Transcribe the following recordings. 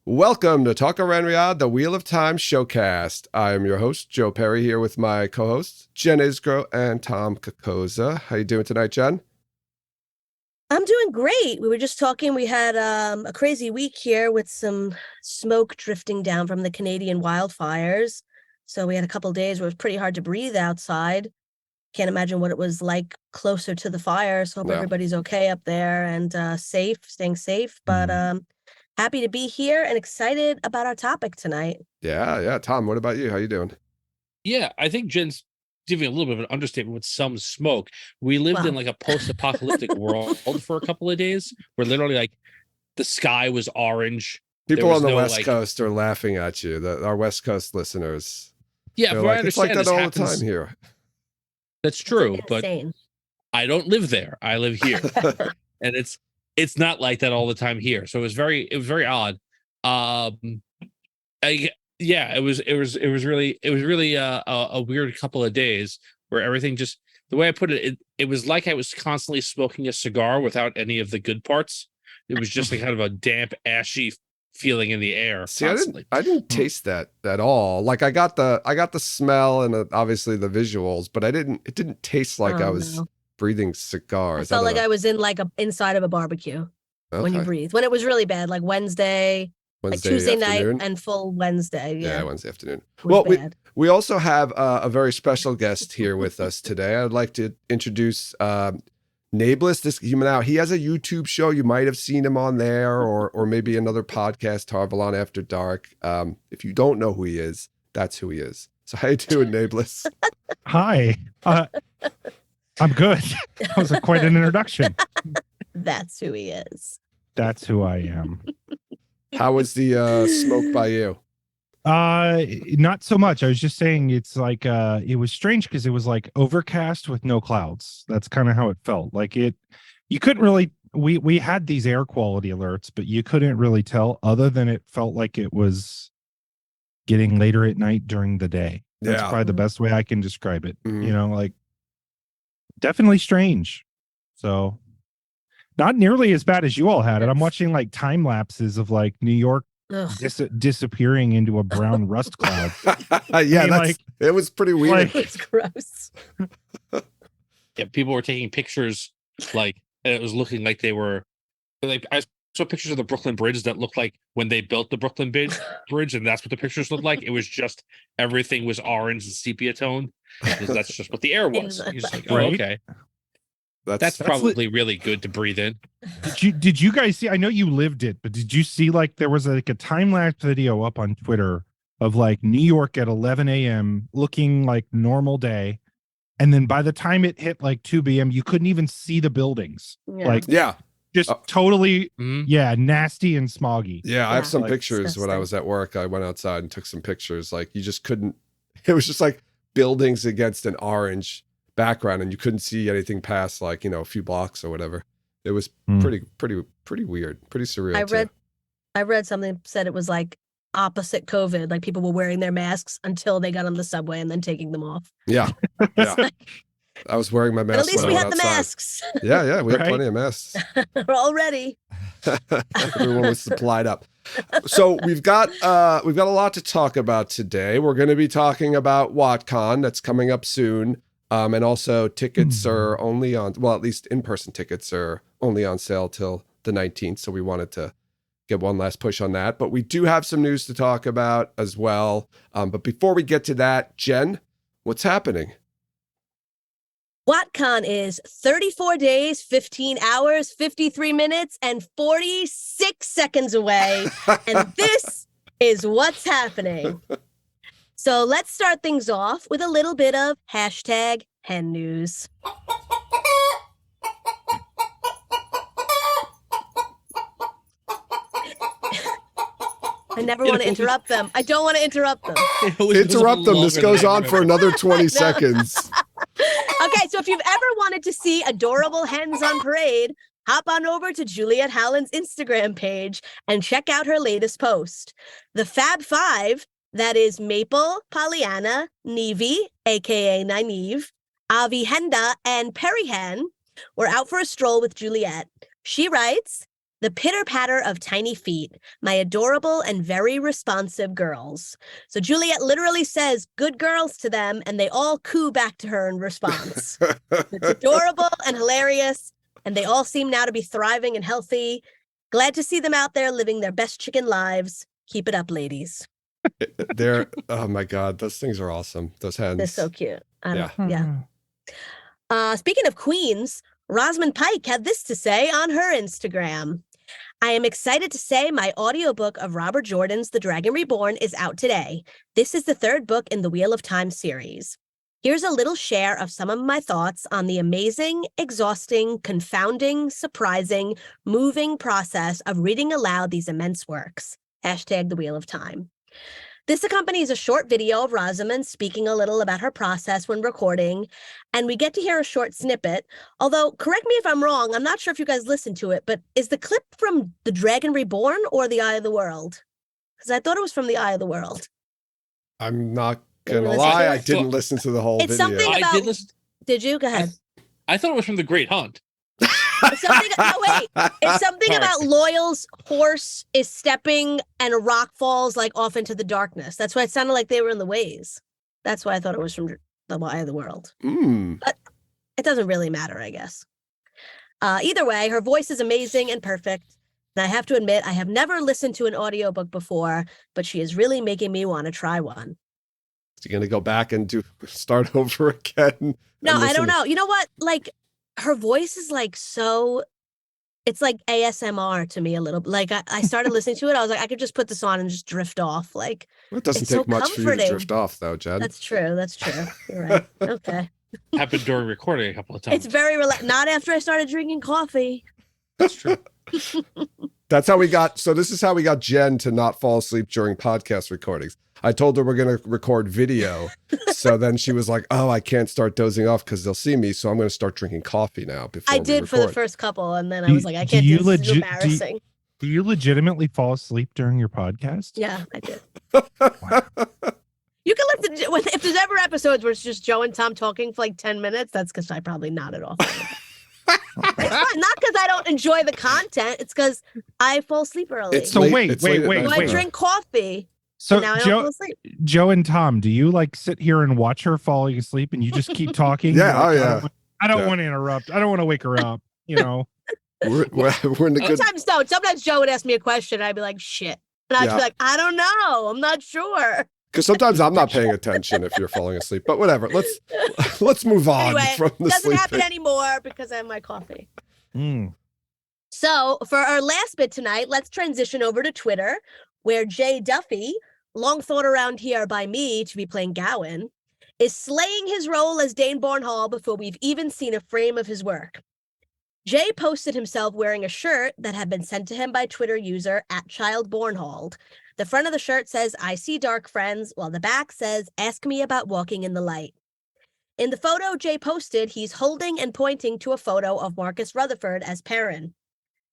Welcome to Talk Around Riyadh, the Wheel of Time showcast. I am your host, Joe Perry, here with my co-hosts, Jen Isgro and Tom Kokoza. How you doing tonight, Jen? I'm doing great. We were just talking. We had a crazy week here with some smoke drifting down from the Canadian wildfires. So we had a couple of days where it was pretty hard to breathe outside. Can't imagine what it was like closer to the fire. So hope everybody's okay up there and staying safe. But happy to be here and excited about our topic tonight. Yeah. Tom, what about you? How you doing? Yeah, I think Jen's giving a little bit of an understatement with some smoke. We lived in like a post-apocalyptic world for a couple of days where literally like the sky was orange. People on the West Coast are laughing at you, our West Coast listeners. Yeah, but I understand it's like that all happens, the time here. That's true, but I don't live there. I live here. And it's not like that all the time here. So it was very odd. It was really a weird couple of days where everything just, the way I put it was like I was constantly smoking a cigar without any of the good parts. It was just like kind of a damp, ashy feeling in the air. See, I didn't taste that at all. Like I got the smell and obviously the visuals, but it didn't taste like I was breathing cigars. I felt like I was in like inside of a barbecue when you breathe. When it was really bad, like Wednesday like Tuesday afternoon. Night and full Wednesday. Yeah, Wednesday afternoon. Well, we also have a very special guest here with us today. I'd like to introduce nae'blis, this human out. He has a YouTube show. You might have seen him on there, or maybe another podcast, Tarvalon After Dark. If you don't know who he is, that's who he is. So how you doing, nae'blis? Hi. I'm good. That was quite an introduction. That's who he is. That's who I am. How was the smoke by you? Not so much. I was just saying it's like it was strange because it was like overcast with no clouds. That's kind of how it felt. Like you couldn't really we had these air quality alerts, but you couldn't really tell other than it felt like it was getting later at night during the day. That's probably the best way I can describe it. Mm-hmm. You know, like definitely strange. So not nearly as bad as you all had it. I'm watching like time lapses of like New York disappearing into a brown rust cloud. It was pretty weird. It's gross. Yeah, people were taking pictures and it was looking like they were like, I saw pictures of the Brooklyn Bridge that looked like when they built the Brooklyn Bridge, and that's what the pictures looked like. It was just everything was orange and sepia toned because that's just what the air was. You're just like, okay. That's probably really good to breathe in. Did you guys see? I know you lived it, but did you see like there was like a time lapse video up on Twitter of like New York at 11 a.m. looking like normal day, and then by the time it hit like 2 p.m. you couldn't even see the buildings. Just totally nasty and smoggy. Yeah, I have some pictures disgusting. When I was at work. I went outside and took some pictures. Like you just couldn't. It was just like buildings against an orange background, and you couldn't see anything past like a few blocks or whatever. It was pretty weird, pretty surreal. I read something said it was like opposite COVID, like people were wearing their masks until they got on the subway and then taking them off. Yeah. I was wearing my mask. But at least we had the masks. Yeah, we had plenty of masks. We're all ready. Everyone was supplied up. So we've got a lot to talk about today. We're going to be talking about WotCon that's coming up soon. And also tickets are only on, well, at least in-person tickets are only on sale till the 19th. So we wanted to get one last push on that. But we do have some news to talk about as well. But before we get to that, Jen, what's happening? WotCon is 34 days, 15 hours, 53 minutes, and 46 seconds away. And this is what's happening. So let's start things off with a little bit of hashtag hen news. I never want to interrupt them. I don't want to interrupt them. Interrupt them. This goes on for another 20 seconds. Okay, so if you've ever wanted to see adorable hens on parade, hop on over to Juliet Howland's Instagram page and check out her latest post. The Fab Five, that is Maple, Pollyanna, Nevi, aka Nynaeve, Avi Henda, and Perry Hen, were out for a stroll with Juliet. She writes, The pitter-patter of tiny feet, my adorable and very responsive girls. So Juliet literally says good girls to them, and they all coo back to her in response. It's adorable and hilarious, and they all seem now to be thriving and healthy. Glad to see them out there living their best chicken lives. Keep it up, ladies. They're, oh my God, those things are awesome. Those hens. They're so cute. Yeah. Speaking of queens, Rosamund Pike had this to say on her Instagram. I am excited to say my audiobook of Robert Jordan's The Dragon Reborn is out today. This is the third book in the Wheel of Time series. Here's a little share of some of my thoughts on the amazing, exhausting, confounding, surprising, moving process of reading aloud these immense works. Hashtag The Wheel of Time. This accompanies a short video of Rosamund speaking a little about her process when recording, and we get to hear a short snippet. Although, correct me if I'm wrong, I'm not sure if you guys listened to it, but is the clip from The Dragon Reborn or The Eye of the World? Because I thought it was from The Eye of the World. I'm not Didn't gonna listen to lie, it? I didn't listen to the whole It's video. something I about- did listen. Did you? Go ahead. I thought it was from The Great Hunt. It's something, no, wait. It's something Sorry. about Loyal's horse is stepping and a rock falls like off into the darkness. That's why it sounded like they were in the ways. That's why I thought it was from The Eye of the World. It doesn't really matter, I guess. Either way, her voice is amazing and perfect. And I have to admit, I have never listened to an audiobook before, but she is really making me want to try one. You're gonna go back and start over again. No, and I don't listen- know. You know what? Like, her voice is like so, it's like ASMR to me a little bit. Like, I started listening to it. I was like, I could just put this on and just drift off. Like, It doesn't It's take so much for you to comforting. drift off, though, Jen. that's true. That's true. You're right. Okay. Happened during recording a couple of times. It's very not after I started drinking coffee. That's true. That's how we got. So this is how we got Jen to not fall asleep during podcast recordings. I told her we're going to record video. So then she was like, oh, I can't start dozing off because they'll see me. So I'm going to start drinking coffee now. Before I we did for the record." first couple, and then I Do- was like, I do can't you do this. This is legit- do you- embarrassing. Do you legitimately fall asleep during your podcast? Yeah, I did. You can listen to, if there's ever episodes where it's just Joe and Tom talking for like 10 minutes, that's because I probably nodded off. It's fine. Not because I don't enjoy the content. It's because I fall asleep early. It's So late- wait, it's late at wait, night So I for her. drink coffee, So and now I don't fall Joe, asleep. Joe and Tom, do you like sit here and watch her falling asleep and you just keep talking? Yeah, You're oh, like, yeah. I don't Yeah. want to interrupt. I don't want to wake her up. You know. We're in the good. Sometimes no. Sometimes Joe would ask me a question, and I'd be like, shit. And I'd Yeah. be like, I don't know. I'm not sure. Because sometimes I'm not paying attention if you're falling asleep. But whatever. Let's move on Anyway, from the doesn't happen sleeping. anymore because I have my coffee. Mm. So for our last bit tonight, let's transition over to Twitter, where Jay Duffy, long thought around here by me to be playing Gowan, is slaying his role as Dane Bornhall before we've even seen a frame of his work. Jay posted himself wearing a shirt that had been sent to him by Twitter user @ChildBornhold. The front of the shirt says, I see dark friends, while the back says, ask me about walking in the light. In the photo Jay posted, he's holding and pointing to a photo of Marcus Rutherford as Perrin.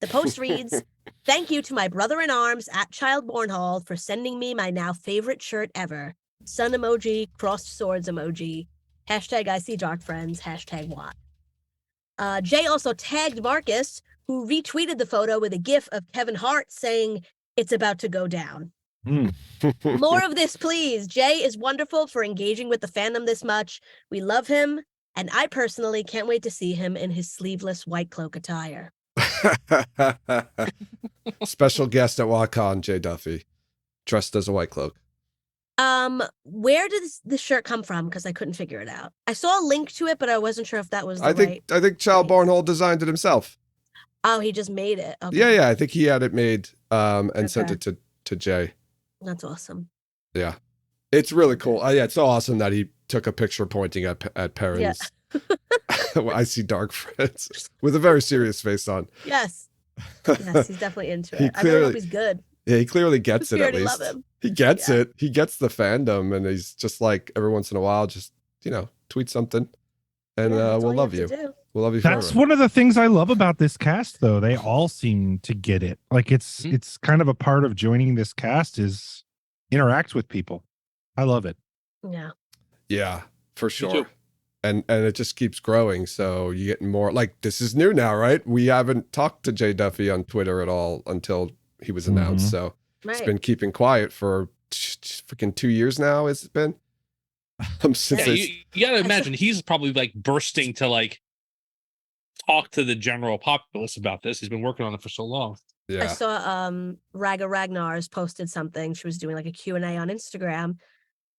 The post reads, thank you to my brother-in-arms @ChildBornhold for sending me my now favorite shirt ever. Sun emoji, crossed swords emoji, hashtag I see dark friends, hashtag what. Jay also tagged Marcus, who retweeted the photo with a gif of Kevin Hart saying, it's about to go down. More of this, please. Jay is wonderful for engaging with the fandom this much. We love him, and I personally can't wait to see him in his sleeveless white cloak attire. Special guest at WotCon, Jay Duffy, dressed as a white cloak. Where did this shirt come from? Because I couldn't figure it out. I saw a link to it, but I wasn't sure if that was the I think Child Bornhold designed it himself. Oh, he just made it. Okay. Yeah, I think he had it made and sent Okay. it to Jay. That's awesome. Yeah, it's really cool. Yeah, it's so awesome that he took a picture pointing at Perrin's. I see dark friends with a very serious face on. Yes. Yes, he's definitely into He it. I really hope clearly- he's good. Yeah, he clearly gets We it at already least. love him. He gets Yeah. it. He gets the fandom, and he's just like every once in a while, just tweet something, and Yeah, that's all we'll love have you. to do. We'll love you That's forever. one of the things I love about this cast, though. They all seem to get it. Like Mhm. it's kind of a part of joining this cast is interact with people. I love it. Yeah. Yeah, for too. sure. and it just keeps growing. So you get more like this is new now, right? We haven't talked to Jay Duffy on Twitter at all until he was announced. So it's been keeping quiet for freaking 2 years now. Has it been? Since you gotta imagine he's probably like bursting to like talk to the general populace about this. He's been working on it for so long. I saw Raga Ragnar's posted something. She was doing like a Q&A on Instagram,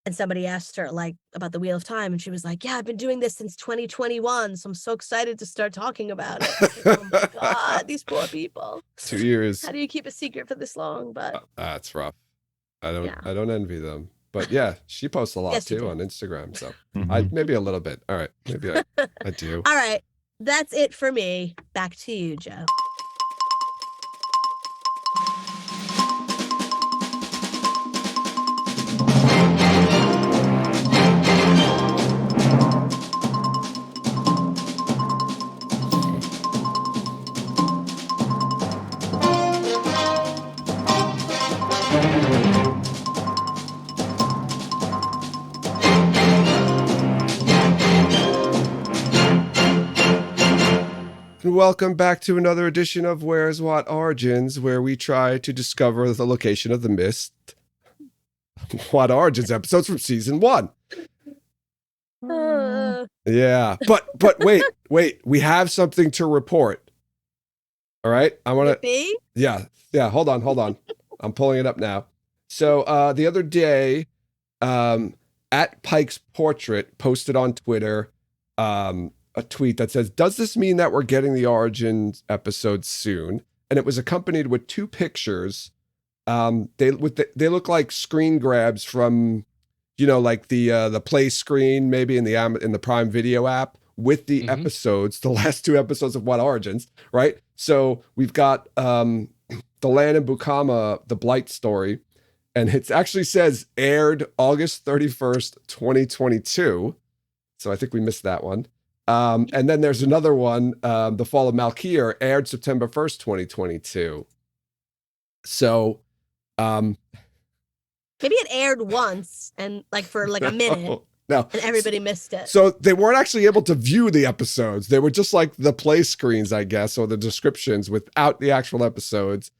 and somebody asked her like about the Wheel of Time, and she was like, yeah, I've been doing this since 2021, so I'm so excited to start talking about it. Like, oh my God, these poor people. 2 years. How do you keep a secret for this long? But that's rough. I don't envy them. But yeah, she posts a lot Yes, you too do. on Instagram. So Mhm. maybe a little bit. All right. Maybe I do. all right, that's it for me. Back to you, Joe. And welcome back to another edition of Where's What Origins, where we try to discover the location of the mist. What Origins episodes from season 1. Yeah, but wait, we have something to report. All right, I want to. Yeah. Hold on. I'm pulling it up now. So the other day, at Pike's Portrait posted on Twitter a tweet that says, "Does this mean that we're getting the Origins episode soon?" And it was accompanied with 2 pictures. They look like screen grabs from, like the play screen maybe in the Prime Video app with the episodes, the last 2 episodes of What Origins, right? So we've got the Lan and Bukama, the Blight story, and it actually says aired August 31st, 2022. So I think we missed that one. And then there's another one, The Fall of Malkier, aired September 1st, 2022. So, maybe it aired once and like for like a minute. No, and everybody missed it. So they weren't actually able to view the episodes. They were just like the play screens, I guess, or the descriptions without the actual episodes.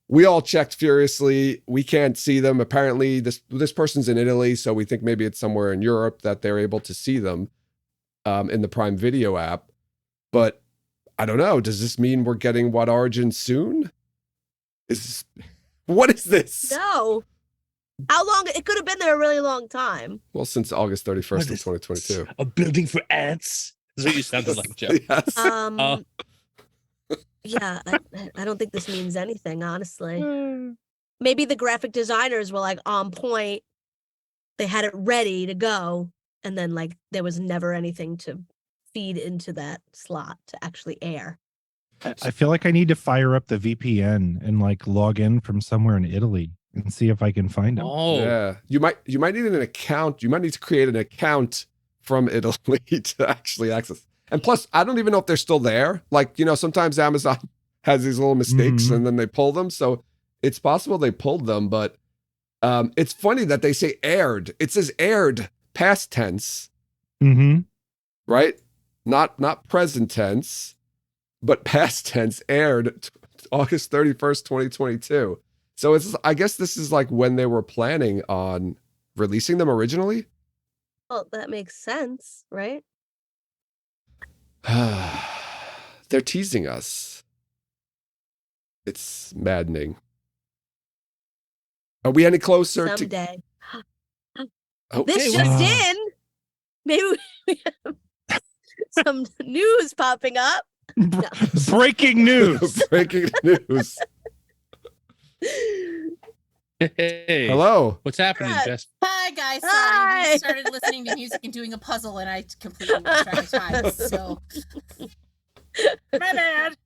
We all checked furiously. We can't see them. Apparently, this person's in Italy, so we think maybe it's somewhere in Europe that they're able to see them in the Prime Video app. But I don't know. Does this mean we're getting What Origin soon? What is this? No. How long? It could have been there a really long time. Well, since August 31st of 2022. A building for ants? That's what you sounded like, Joe. Yes. Yeah, I don't think this means anything, honestly. Maybe the graphic designers were like on point. They had it ready to go. And then like there was never anything to feed into that slot to actually air. I feel like I need to fire up the VPN and like log in from somewhere in Italy and see if I can find them. Oh, yeah. You might need an account. You might need to create an account from Italy to actually access. And plus, I don't even know if they're still there. Like, sometimes Amazon has these little mistakes and then they pull them. So it's possible they pulled them, but it's funny that they say aired. It says aired past tense, right? Not present tense, but past tense, aired August 31st, 2022. So I guess this is like when they were planning on releasing them originally. Well, that makes sense, right? They're teasing us. It's maddening. Are we any closer Someday. Oh, This hey, just in. Maybe we have some news popping up. No. Breaking news. Breaking news. hey. Hello. What's happening, Good. Jess? Hi guys, sorry. Hi. We started listening to music and doing a puzzle and I completely lost track of time. So my bad.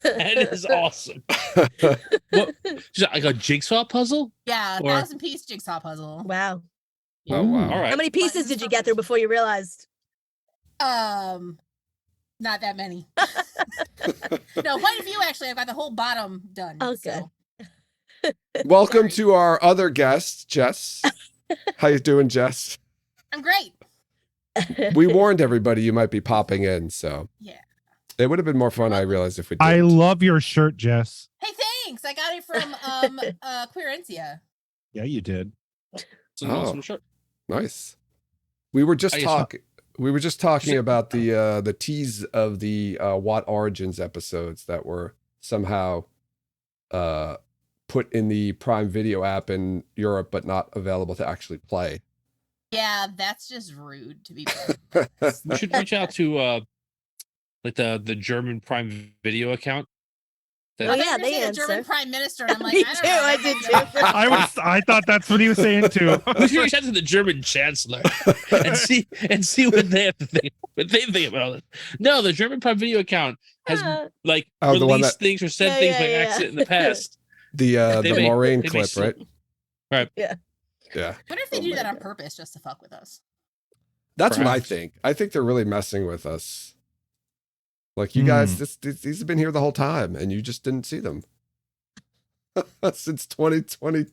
That is awesome. What? Just like a jigsaw puzzle? Yeah, Or- 1,000-piece jigsaw puzzle. Wow. Oh, wow. All right. How many pieces did you get through before you realized? Not that many. No, quite a few actually. I've got the whole bottom done. Okay. So. Welcome Sorry. to our other guest, Jess. How you doing, Jess? I'm great. we warned everybody you might be popping in, so Yeah. it would have been more fun, I realized, if we didn't. I love your shirt, Jess. Hey, thanks. I got it from Queerencia. Yeah, you did. It's an Oh. awesome shirt. Nice. We were just I just- talking. We were just talking about the tease of the Watt Origins episodes that were somehow put in the Prime Video app in Europe, but not available to actually play. Yeah, that's just rude to be fair. We should reach out to like the German Prime Video account. Oh, I thought yeah, you were they saying the German answer. Prime Minister, and I'm like, Me I don't too, know. I did too. I thought that's what he was saying too. We should reach out to the German Chancellor and see what they have to think. What they think about it. No, the German Prime Video account has like Oh, the one released things or said Yeah, things yeah, by yeah. accident in the past. The They may- Moraine they may clip, still- right? Right. Yeah. I wonder if they Oh do my that on God. purpose just to fuck with us. That's what I Perhaps. think. I think they're really messing with us. Like, you guys, these have been here the whole time, and you just didn't see them. Since 2020,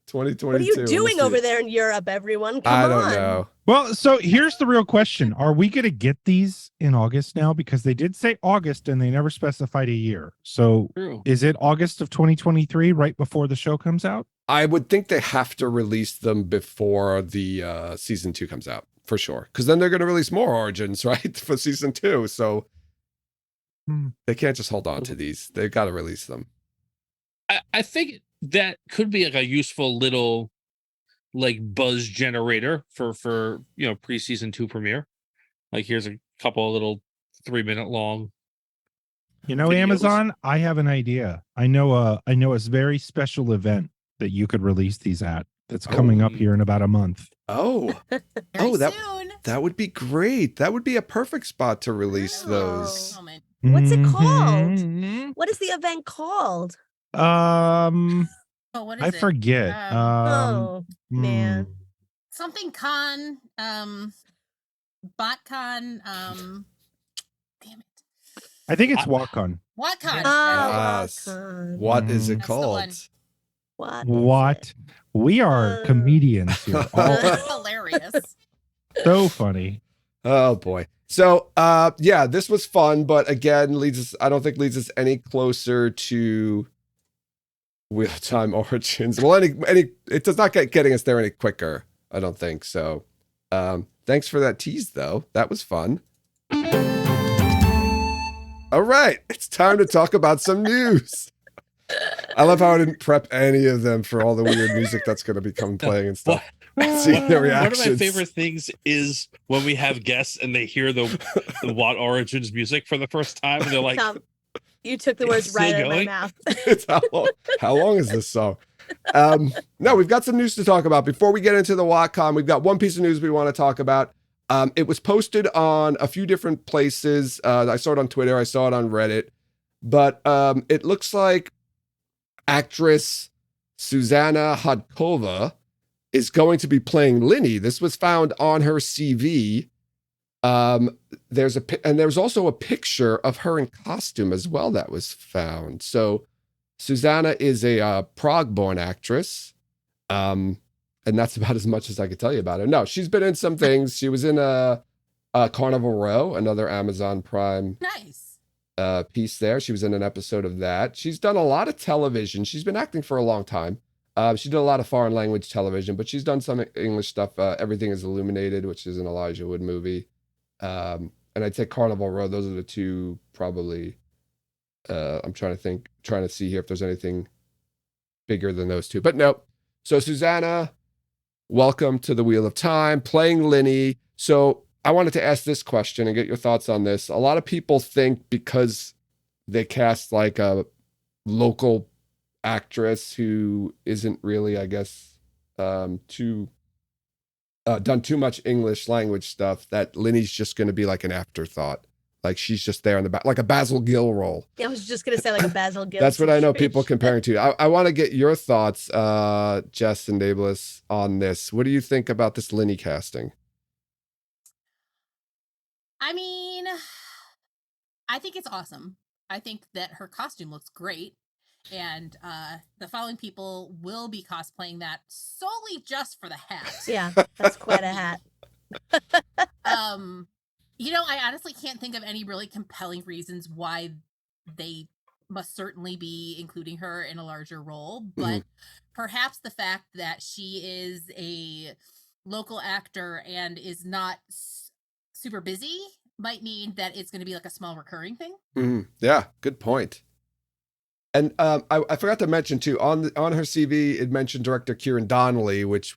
2022. What are you doing over there in Europe, everyone? Come I on. don't know. Well, so here's the real question. Are we going to get these in August now? Because they did say August and they never specified a year. So True. is it August of 2023, right before the show comes out? I would think they have to release them before the season 2 comes out, for sure. Because then they're going to release more Origins, right, for season 2. So they can't just hold on to these. They've got to release them. I think that could be like a useful little like buzz generator for pre-season 2 premiere. Like, here's a couple of little 3-minute long. You know, Videos. Amazon, I have an idea. I know a very special event that you could release these at that's coming up here in about a month. Oh, Very that soon. that would be great. That would be a perfect spot to release those. Moment. What's it called? Mhm. What is the event called? Um, Oh, what is I it? forget. Oh, man. hmm. Something con, BotCon, damn it. I think it's WotCon. WotCon. Oh, Yes. WotCon. What is it That's the one. called? What? is What? We are comedians here. All That's hilarious. so funny. Oh boy. So yeah, this was fun, but again, I don't think leads us any closer to Wheel of Time Origins. Well, it does not getting us there any quicker, I don't think. So thanks for that tease though. That was fun. All right, it's time to talk about some news. I love how I didn't prep any of them for all the weird music that's going to become playing and stuff. Seeing their One of reactions. my favorite things is when we have guests and they hear the Watt Origins music for the first time, and they're like, Tom, you took the It's words right still out of my going? mouth. It's how long is this song? No, we've got some news to talk about. Before we get into the WotCon, we've got one piece of news we want to talk about. It was posted on a few different places. I saw it on Twitter. I saw it on Reddit. But it looks like actress Susanna Hodkova is going to be playing Linny. This was found on her CV. There's also a picture of her in costume as well that was found. So Susanna is a Prague-born actress. And that's about as much as I could tell you about her. No, she's been in some things. She was in a Carnival Row, another Amazon Prime Nice. piece there. She was in an episode of that. She's done a lot of television. She's been acting for a long time. She did a lot of foreign language television, but she's done some English stuff. Everything is Illuminated, which is an Elijah Wood movie. And I'd say Carnival Row. Those are the two probably. I'm trying to see here if there's anything bigger than those two. But no. So Susanna, welcome to the Wheel of Time, playing Linny. So I wanted to ask this question and get your thoughts on this. A lot of people think because they cast like a local actress who isn't really, I guess, done too much English language stuff, that Linny's just going to be like an afterthought. Like she's just there in the back, like a Basil Gill role. I was just gonna say like a Basil Gill. That's what I know situation. people comparing to. I want to get your thoughts, Jess and nae'blis, on this. What do you think about this Linny casting? I mean, I think it's awesome. I think that her costume looks great. And the following people will be cosplaying that solely just for the hat. Yeah, that's quite a hat. I honestly can't think of any really compelling reasons why they must certainly be including her in a larger role, but perhaps the fact that she is a local actor and is not super busy might mean that it's going to be like a small recurring thing. Yeah, good point. And I forgot to mention too, on her CV, it mentioned director Kieran Donnelly, which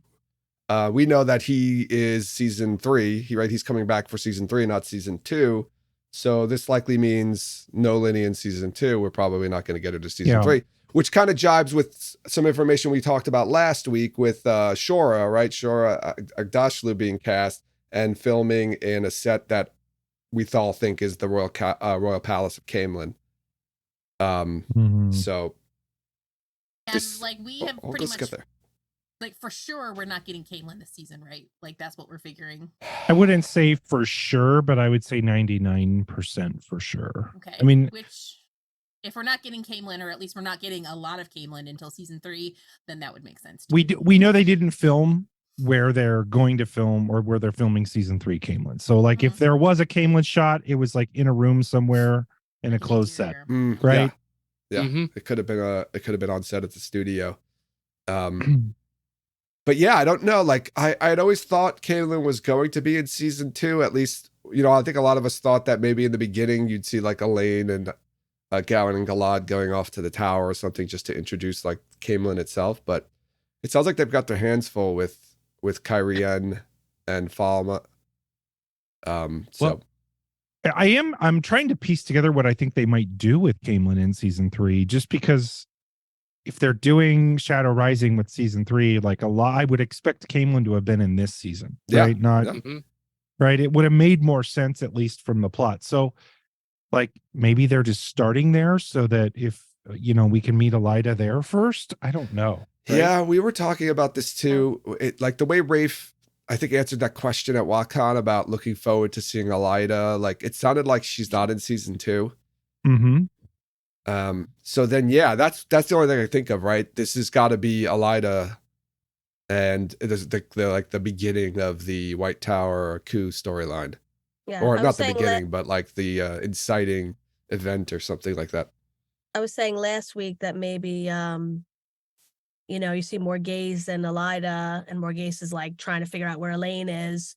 we know that he is season 3. He's coming back for season 3, not season 2. So this likely means no Linny in season 2. We're probably not going to get her to season 3, which kind of jibes with some information we talked about last week with Shora, right? Shora Agdashlu being cast and filming in a set that we all think is the Royal Palace of Camelin. So and we have pretty much get there. For sure we're not getting Caitlin this season, right? That's what we're figuring. I wouldn't say for sure, but I would say 99% for sure. Okay. I mean, which if we're not getting Caitlin, or at least we're not getting a lot of Caitlin until season 3, then that would make sense too. We know they didn't film where they're going to film or where they're filming season 3 Camelin. So if there was a Camelin shot, it was in a room somewhere in a closed set, right? Yeah. It could have been on set at the studio. But yeah, I don't know. I had always thought Caitlin was going to be in season 2. At least, I think a lot of us thought that maybe in the beginning you'd see Elaine and Gowan and Galad going off to the tower or something just to introduce Camelin itself. But it sounds like they've got their hands full with Kyrian and Falma. I'm trying to piece together what I think they might do with Camelin in season 3, just because if they're doing Shadow Rising with season 3, I would expect Camelin to have been in this season, right? Right. It would have made more sense, at least from the plot. So maybe they're just starting there so that if, we can meet Elida there first. I don't know. Right? Yeah. We were talking about this too. The way Rafe, I think, answered that question at WotCon about looking forward to seeing Elida. It sounded like she's not in season 2. So then, that's the only thing I think of, right? This has got to be Elida, and it is the beginning of the White Tower coup storyline, or not the beginning, but the inciting event or something like that. I was saying last week that maybe you see Morghese and Elida, and Morghese is trying to figure out where Elaine is,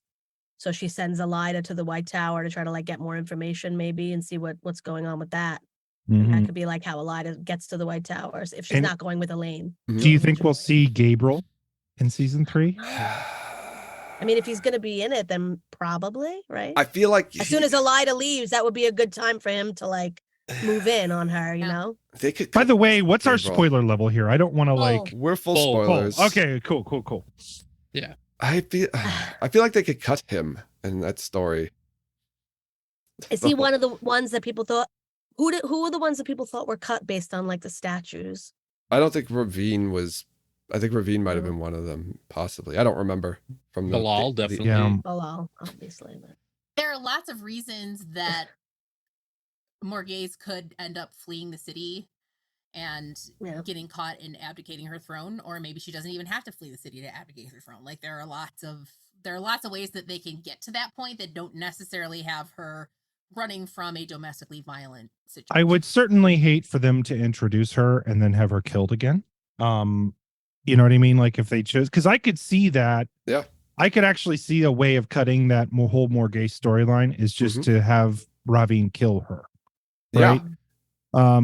so she sends Elida to the White Tower to try to get more information, maybe, and see what's going on with that. That could be how Elida gets to the White Towers if she's not going with Elaine. Do you think we'll see Gabriel in season 3? I mean, if he's going to be in it, then probably, right? I feel like as soon as Elida leaves, that would be a good time for him to move in on her. You know. They could. By the way, what's our spoiler level here? I don't want to We're full spoilers. Okay, cool. Yeah, I feel like they could cut him in that story. Is he one of the ones that people thought? Who are the ones that people thought were cut based on the statues? I don't think Ravine was. I think Ravine might have been one of them, possibly. I don't remember from the Bilal, definitely. Bilal, obviously. But. There are lots of reasons that Morghese could end up fleeing the city and getting caught in abdicating her throne, or maybe she doesn't even have to flee the city to abdicate her throne. There are lots of ways that they can get to that point that don't necessarily have her running from a domestically violent situation. I would certainly hate for them to introduce her and then have her killed again. You know what I mean? If they chose, because I could see that. Yeah. I could actually see a way of cutting that whole Morghese storyline is just to have Ravine kill her. Right. Yeah.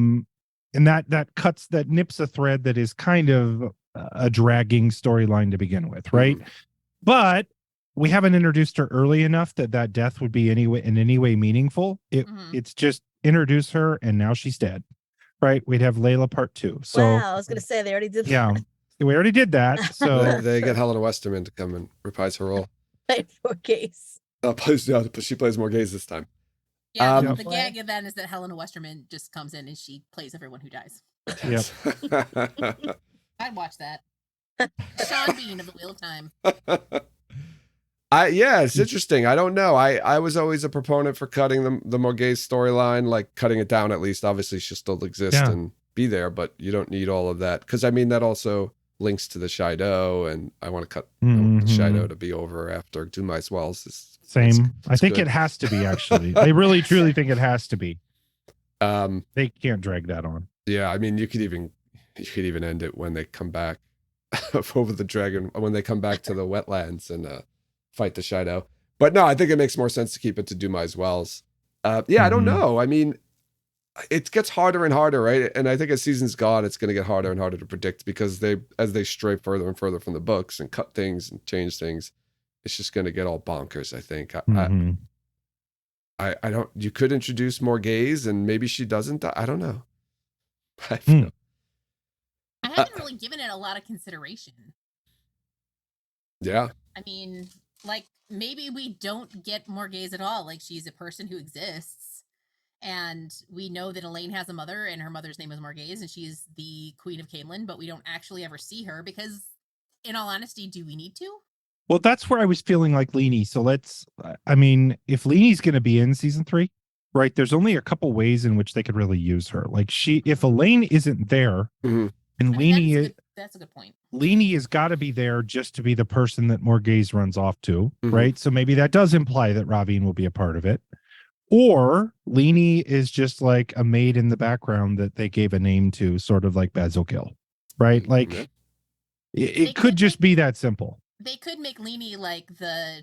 And that nips a thread that is kind of a dragging storyline to begin with. Right. But we haven't introduced her early enough that death would be in any way meaningful. It's just introduce her and now she's dead. Right. We'd have Layla part 2. So wow, I was going to say they already did that. Yeah. We already did that. So they get Helena Westerman to come and reprise her role. Morghese. She plays Morghese this time. Yeah, the gag then is that Helena Westerman just comes in and she plays everyone who dies. Yep. I'd watch that. Sean Bean of the Wheel of Time. It's interesting. I don't know. I was always a proponent for cutting the Morghese storyline, cutting it down at least. Obviously, she'll still exist and be there, but you don't need all of that. Because, that also links to the Shido, and I want to cut the Shido to be over after Dumais Wells is Same. I That's think good. it has to be, actually. I really, truly think it has to be. Um, They can't drag that on. yeah, I mean, you could even end it when they come back over the dragon, when they come back to the wetlands and fight the Shido. But no, I think it makes more sense to keep it to Dumai's Wells. Yeah, I don't Mhm. know. I mean, it gets harder and harder, right? And I think as season's gone, it's going to get harder and harder to predict because as they stray further and further from the books and cut things and change things, it's just going to get all bonkers, I think. Mhm. I don't, you could introduce more gays and maybe she doesn't die. I don't know. I have Hmm. no- I haven't really given it a lot of consideration. yeah. I mean, like, maybe we don't get more gays at all. Like, she's a person who exists. And we know that Elaine has a mother, and her mother's name is Morghese, and she's the Queen of Camelin, but we don't actually ever see her because, in all honesty, do we need to? Well, that's where I was feeling like Leanie. So I mean, if Leanie's going to be in season 3, right, there's only a couple ways in which they could really use her. Like if Elaine isn't there, Mhm. and I mean, Leanie, that's a good point. Leanie has got to be there just to be the person that Morghese runs off to, Mhm. right? So maybe that does imply that Ravine will be a part of it. Or Leanie is just like a maid in the background that they gave a name to, sort of like Basil Gill, right? Like Yeah. it could just be that simple. They could make Leanie like the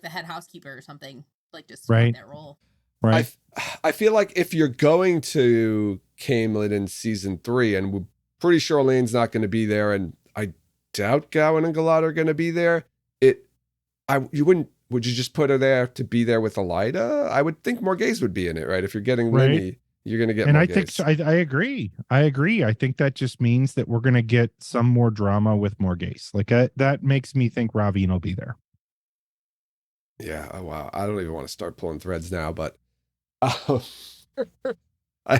head housekeeper or something, like just Right. that role. Right. I feel like if you're going to Camelin in season 3, and we're pretty sure Elaine's not going to be there, and I doubt Gowan and Galad are going to be there, would you just put her there to be there with Elida? I would think Morghese would be in it, right? If you're getting Right. Linny, you're going to get And Morghese. I think so, I agree. I think that just means that we're going to get some more drama with Morghese. Like that makes me think Ravine will be there. Yeah. Oh, wow. I don't even want to start pulling threads now, but I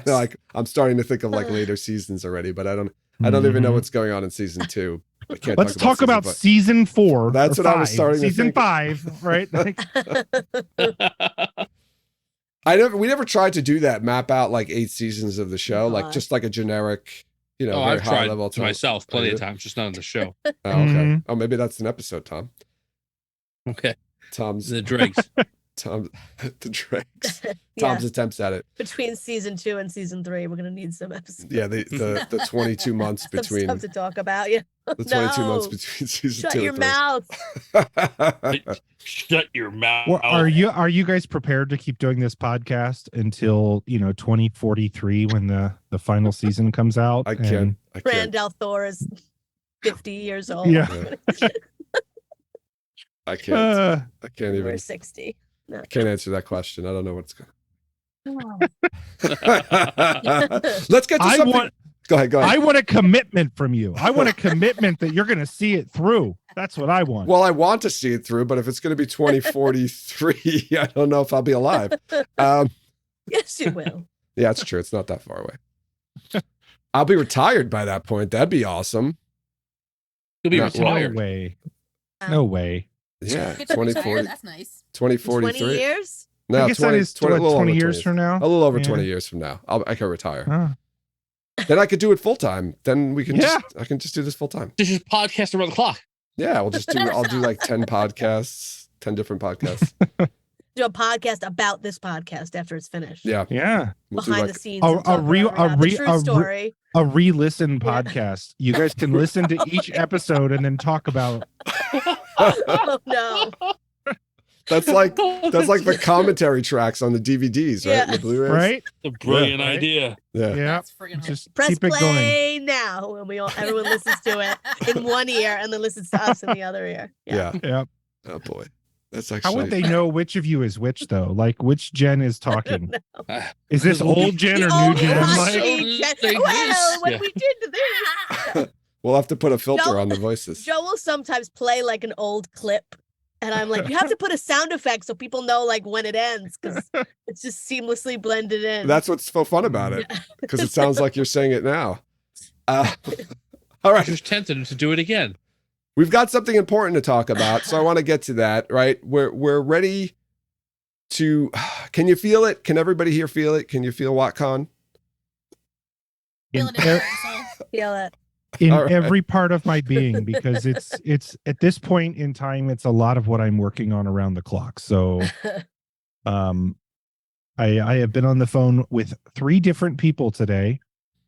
know I'm starting to think of like later seasons already, but I don't even know Mhm. what's going on in season 2. I can't Let's talk about season 4. That's or what I was 5, starting to season think. 5, right? Like, We never tried to do that, map out like 8 seasons of the show, like God. just like a generic, very I've high tried level to myself plenty of times, just not on the show. Oh, okay. Mhm. Oh, maybe that's an episode, Tom. Okay. Tom's The dregs. the dregs. Yeah. Tom's attempts at it. Between season 2 and season 3, we're gonna need some episodes. Yeah, the 22 months Some between stuff to talk about. Yeah. the 22 months No. between season Shut 2 your and 3. mouth. Shut your mouth. well, are you guys prepared to keep doing this podcast until 2043 when the final season comes out? I can't. Randall Thor is 50 years old. Yeah. I can't. I can't We're even. 60. No. I can't answer that question. I don't know what's going. Oh. Let's get to I something. want Go ahead. I want a commitment from you. I want a commitment that you're going to see it through. That's what I want. Well, I want to see it through, but if it's going to be 2043, I don't know if I'll be alive. Yes, you will. Yeah, it's true. It's not that far away. I'll be retired by that point. That'd be awesome. You'll be Not- No retired. way. No way. Yeah, Good to retire, 2040, that's nice. 2043. 20 years? No, I guess that is 20, a little 20 over years from now. A little over Yeah. 20 years from now. I can retire. Huh. Then I could do it full time. Then we can Yeah. I can just do this full time. This is podcast around the clock. Yeah, I'll do like 10 podcasts, 10 different podcasts. Do a podcast about this podcast after it's finished. Yeah. Yeah. We'll do Behind like, the scenes. a and talk real- where we're at. a The re- true a re- story. A re-listen Yeah. podcast. You guys can listen to each episode and then talk about Oh no. that's like the commentary tracks on the DVDs, right? Yeah. The Blu-rays. right? A brilliant Yeah, right? idea. Yeah. Yeah. That's friggin' Just Press keep it going. play now, and everyone listens to it in one ear, and then listens to us in the other ear. Yeah. Yeah. Oh boy. That's How actually would they know which of you is which though? Like which Jen is talking? Is this Because we'll be- old Jen or The new old Jen? Hushy Like- Jen- Like well, this. when Yeah. we did this, We'll have to put a filter Joe- on the voices. Joe will sometimes play like an old clip, and I'm like, you have to put a sound effect so people know like when it ends, because it's just seamlessly blended in. That's what's so fun about it, because it sounds like you're saying it now. All right. Just tempted to do it again. We've got something important to talk about, so I want to get to that, right? We're ready to. Can you feel it? Can everybody here feel it? Can you feel WotCon? Feel it in your heart and soul. Feel it. in All right. every part of my being, because it's at this point in time, it's a lot of what I'm working on around the clock. So I have been on the phone with 3 different people today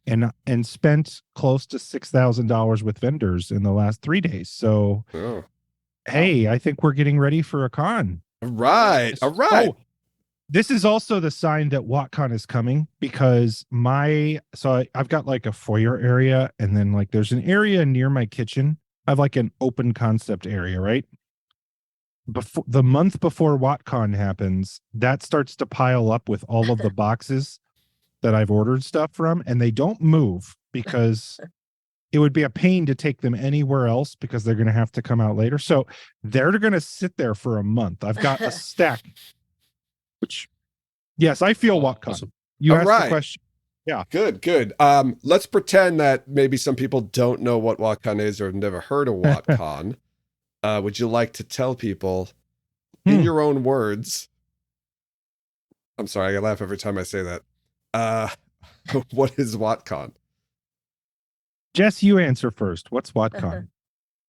and spent close to $6,000 with vendors in the last 3 days. So Oh. hey, I think we're getting ready for a con. All right. All right. Oh, this is also the sign that WotCon is coming, because I've got like a foyer area, and then like there's an area near my kitchen. I have like an open concept area, right? Before the month before WotCon happens, that starts to pile up with all of the boxes that I've ordered stuff from, and they don't move because it would be a pain to take them anywhere else because they're going to have to come out later. So they're going to sit there for a month. I've got a stack, which, yes, I feel WotCon. Awesome. You All asked right. the question. Yeah. Good. Let's pretend that maybe some people don't know what WotCon is or have never heard of WotCon. Would you like to tell people in your own words? I'm sorry, I laugh every time I say that. What is WotCon? Jess, you answer first. What's WotCon?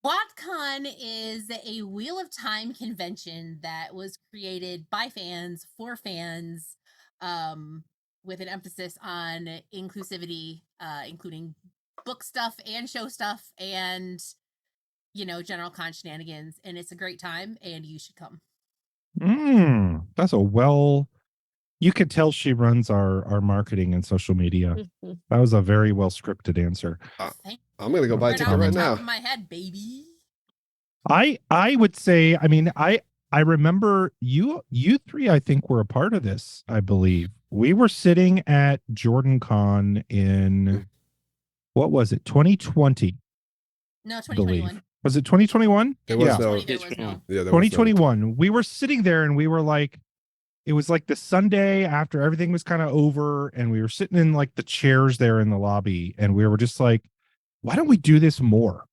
WotCon is a Wheel of Time convention that was created by fans for fans, with an emphasis on inclusivity, including book stuff and show stuff and, general con shenanigans. And it's a great time, and you should come. That's you could tell she runs our marketing and social media. That was a very well scripted answer. I'm gonna go buy a Right ticket off right the now. top of my head, baby. I would say, I mean, I remember you 3, I think, were a part of this. I believe we were sitting at Jordan Con in, what was it, 2020? No, I believe. 2021. Was it 2021? There was Yeah. no. There was no. Yeah, there was no. 2021. We were sitting there and we were like, it was like the Sunday after everything was kind of over, and we were sitting in like the chairs there in the lobby, and we were just like, why don't we do this more?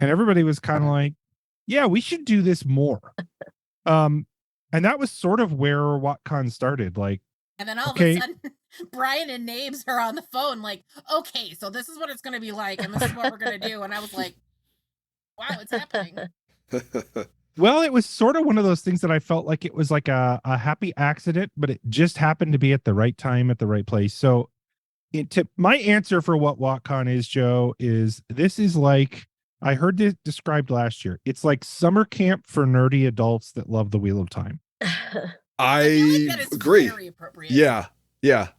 And everybody was kind of like, yeah, we should do this more. And that was sort of where WotCon started. Like, and then all of a sudden, Brian and Nae'blis are on the phone, like, okay, so this is what it's going to be like, and this is what we're going to do. And I was like, wow, it's happening. Well, it was sort of one of those things that I felt like it was like a happy accident, but it just happened to be at the right time at the right place. So my answer for what WotCon is, Joe, is this is like, I heard this described last year. It's like summer camp for nerdy adults that love the Wheel of Time. I feel like that is agree. Very appropriate. Yeah.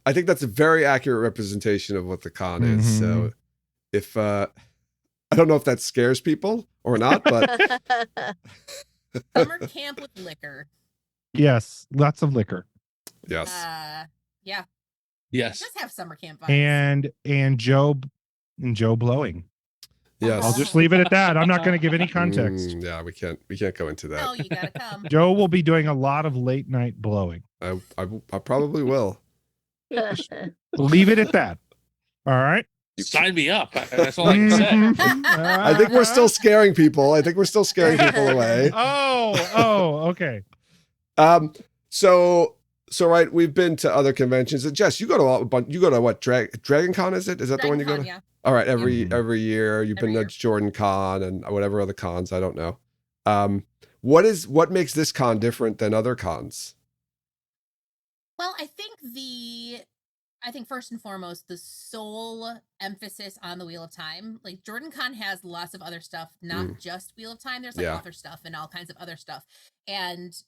I think that's a very accurate representation of what the con is. So if I don't know if that scares people or not, but summer camp with liquor. Yes, lots of liquor. Yes. Yeah. Yes. Just have summer camp vibes. And Joe blowing. Yes. I'll just leave it at that. I'm not going to give any context. Yeah, we can't go into that. No, you gotta come. Joe will be doing a lot of late night blowing. I probably will. Leave it at that. All right. Sign me up. That's all I can say. I think we're still scaring people. Away. Okay. So right, we've been to other conventions. And Jess, you go to what? Dragon Con, is it? Is that the one you go to? Yeah. All right, every year you've been to Jordan Con and whatever other cons, I don't know. What makes this con different than other cons? Well, I think first and foremost, the sole emphasis on the Wheel of Time. Like Jordan Con has lots of other stuff, not just Wheel of Time. There's like author stuff and all kinds of other stuff. And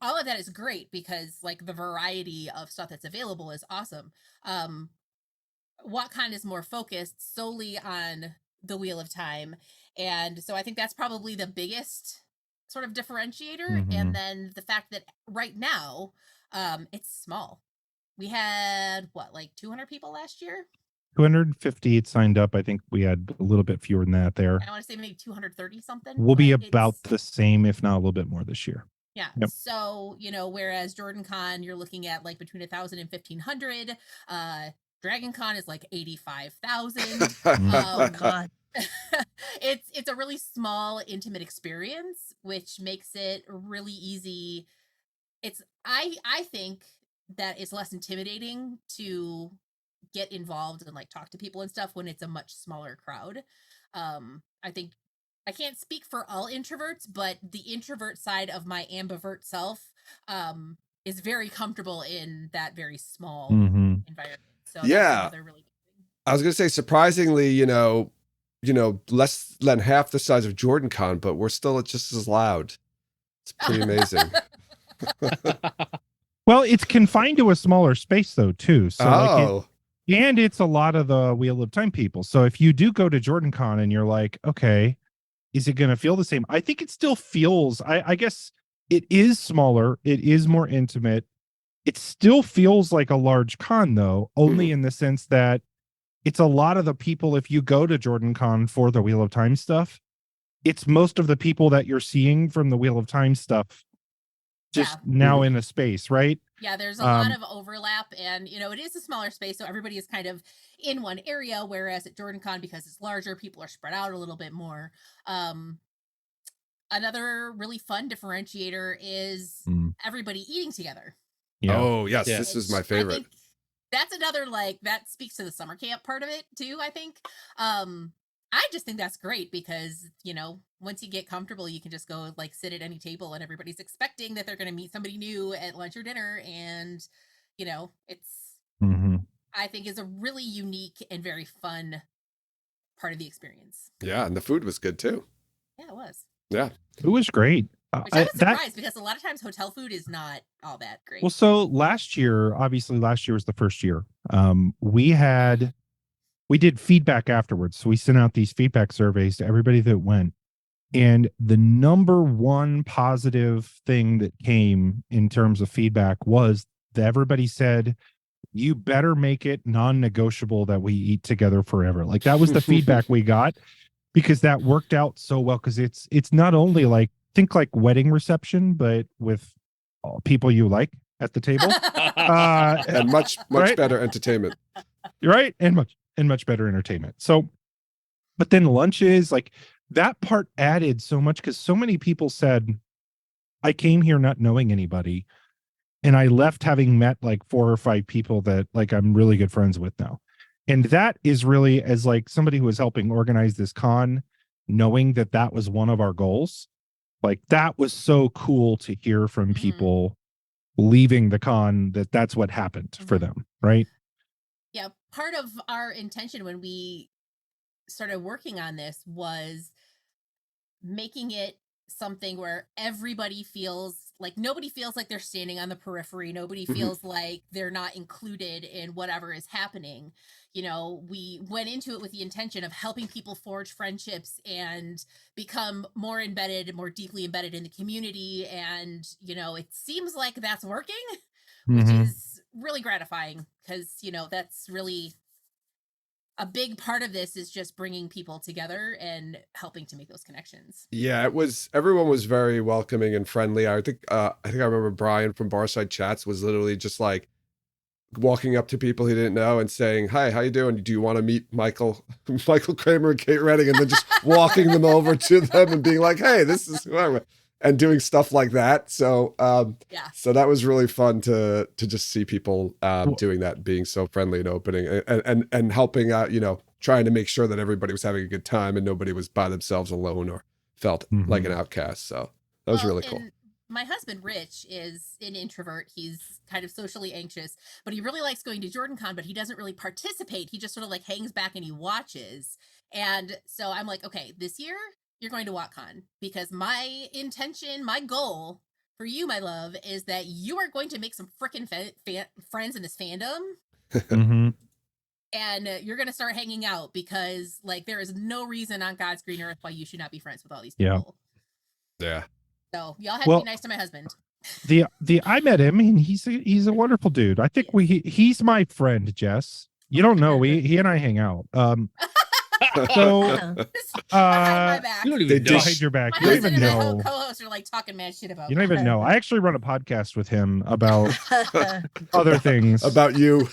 all of that is great because like the variety of stuff that's available is awesome. WotCon is more focused solely on the Wheel of Time. And so I think that's probably the biggest sort of differentiator. And then the fact that right now, it's small. We had like 200 people last year? 250 it signed up. I think we had a little bit fewer than that there. I want to say maybe 230 something. We'll be about the same, if not a little bit more this year. Yeah. Yep. So, whereas Jordan Con, you're looking at like between 1,000 and 1,500. Dragon Con is like 85,000. Oh God. It's a really small, intimate experience, which makes it really easy. I think that it's less intimidating to get involved and like talk to people and stuff when it's a much smaller crowd. I think I can't speak for all introverts, but the introvert side of my ambivert self is very comfortable in that very small environment. So Yeah. that's another really good thing. I was going to say, surprisingly, less than half the size of JordanCon, but we're still just as loud. It's pretty amazing. Well, it's confined to a smaller space though, too. So and it's a lot of the Wheel of Time people. So if you do go to JordanCon and you're like, okay, is it going to feel the same? I think it still feels, I guess it is smaller. It is more intimate. It still feels like a large con though, only in the sense that it's a lot of the people. If you go to JordanCon for the Wheel of Time stuff, it's most of the people that you're seeing from the Wheel of Time stuff just now in a space, right? Yeah, there's a lot of overlap, and it is a smaller space, so everybody is kind of in one area, whereas at JordanCon, because it's larger, people are spread out a little bit more. Another really fun differentiator is everybody eating together. Yeah. Oh, yes, this is my favorite. I think that's another, that speaks to the summer camp part of it, too, I think. I just think that's great because, once you get comfortable, you can just go sit at any table and everybody's expecting that they're going to meet somebody new at lunch or dinner. And, it's, I think is a really unique and very fun part of the experience. Yeah. And the food was good too. Yeah, it was. Yeah. It was great. Which I was surprised because a lot of times hotel food is not all that great. Well, so last year was the first year. We did feedback afterwards. So we sent out these feedback surveys to everybody that went. And the number one positive thing that came in terms of feedback was that everybody said, you better make it non-negotiable that we eat together forever. That was the feedback we got, because that worked out so well. Because it's not only think wedding reception, but with people you like at the table. And much right? better entertainment. Right. And much better entertainment. So, but then lunches, that part added so much, because so many people said, I came here not knowing anybody, and I left having met 4 or 5 people that I'm really good friends with now. And that is really, as somebody who was helping organize this con, knowing that was one of our goals, that was so cool to hear from people leaving the con that's what happened for them, right? Yeah, part of our intention when we started working on this was making it something where everybody feels nobody feels like they're standing on the periphery. Nobody feels like they're not included in whatever is happening. We went into it with the intention of helping people forge friendships and become more deeply embedded in the community. And, it seems like that's working, which is really gratifying because, that's really a big part of this is just bringing people together and helping to make those connections. Yeah, everyone was very welcoming and friendly. I think I remember Brian from Barside Chats was literally just walking up to people he didn't know and saying, "Hi, how you doing? Do you want to meet Michael Kramer and Kate Redding?" And then just walking them over to them and being like, "Hey, this is whoever," and doing stuff like that. So so that was really fun to just see people doing that, being so friendly and opening and helping out, trying to make sure that everybody was having a good time and nobody was by themselves alone or felt like an outcast. So that was really cool. My husband, Rich, is an introvert. He's kind of socially anxious, but he really likes going to JordanCon, but he doesn't really participate. He just sort of hangs back and he watches. And so I'm like, okay, this year you're going to WotCon, because my intention, my goal for you, my love, is that you are going to make some freaking friends in this fandom. And you're going to start hanging out because there is no reason on God's green earth why you should not be friends with all these people. Yeah. So y'all have to be nice to my husband. I met him and he's a wonderful dude. I think he's my friend, Jess. You don't know, he and I hang out. So my back. You don't even know. Behind your back. My You don't husband even and know. my co-host are talking mad shit about You don't even know. I actually run a podcast with him about other things. About you.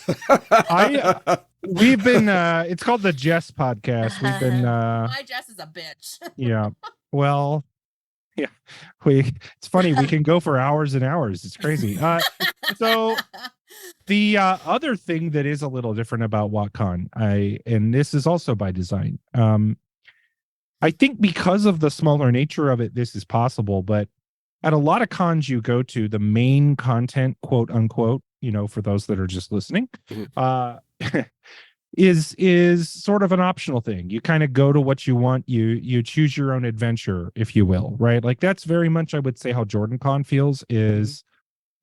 We've been it's called the Jess podcast. We've been my Jess is a bitch. Yeah. Well, yeah. It's funny, we can go for hours and hours. It's crazy. So The other thing that is a little different about WotCon, and this is also by design. I think because of the smaller nature of it, this is possible. But at a lot of cons you go to, the main content, quote unquote, for those that are just listening, is sort of an optional thing. You kind of go to what you want. You choose your own adventure, if you will, right? Like that's very much, I would say, how JordanCon feels. Is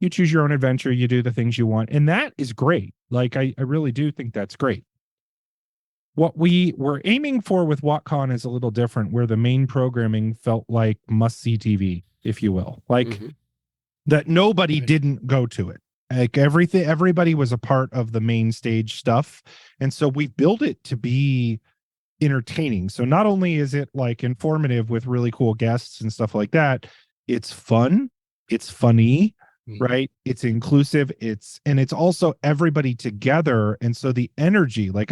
you choose your own adventure, you do the things you want, and that is great. Like I really do think that's great. What we were aiming for with WotCon is a little different, where the main programming felt like must-see TV, if you will, like that nobody didn't go to it. Like everybody was a part of the main stage stuff, and so we built it to be entertaining. So not only is it like informative with really cool guests and stuff like that, it's fun, it's funny, right? It's inclusive, it's also everybody together, and so the energy, like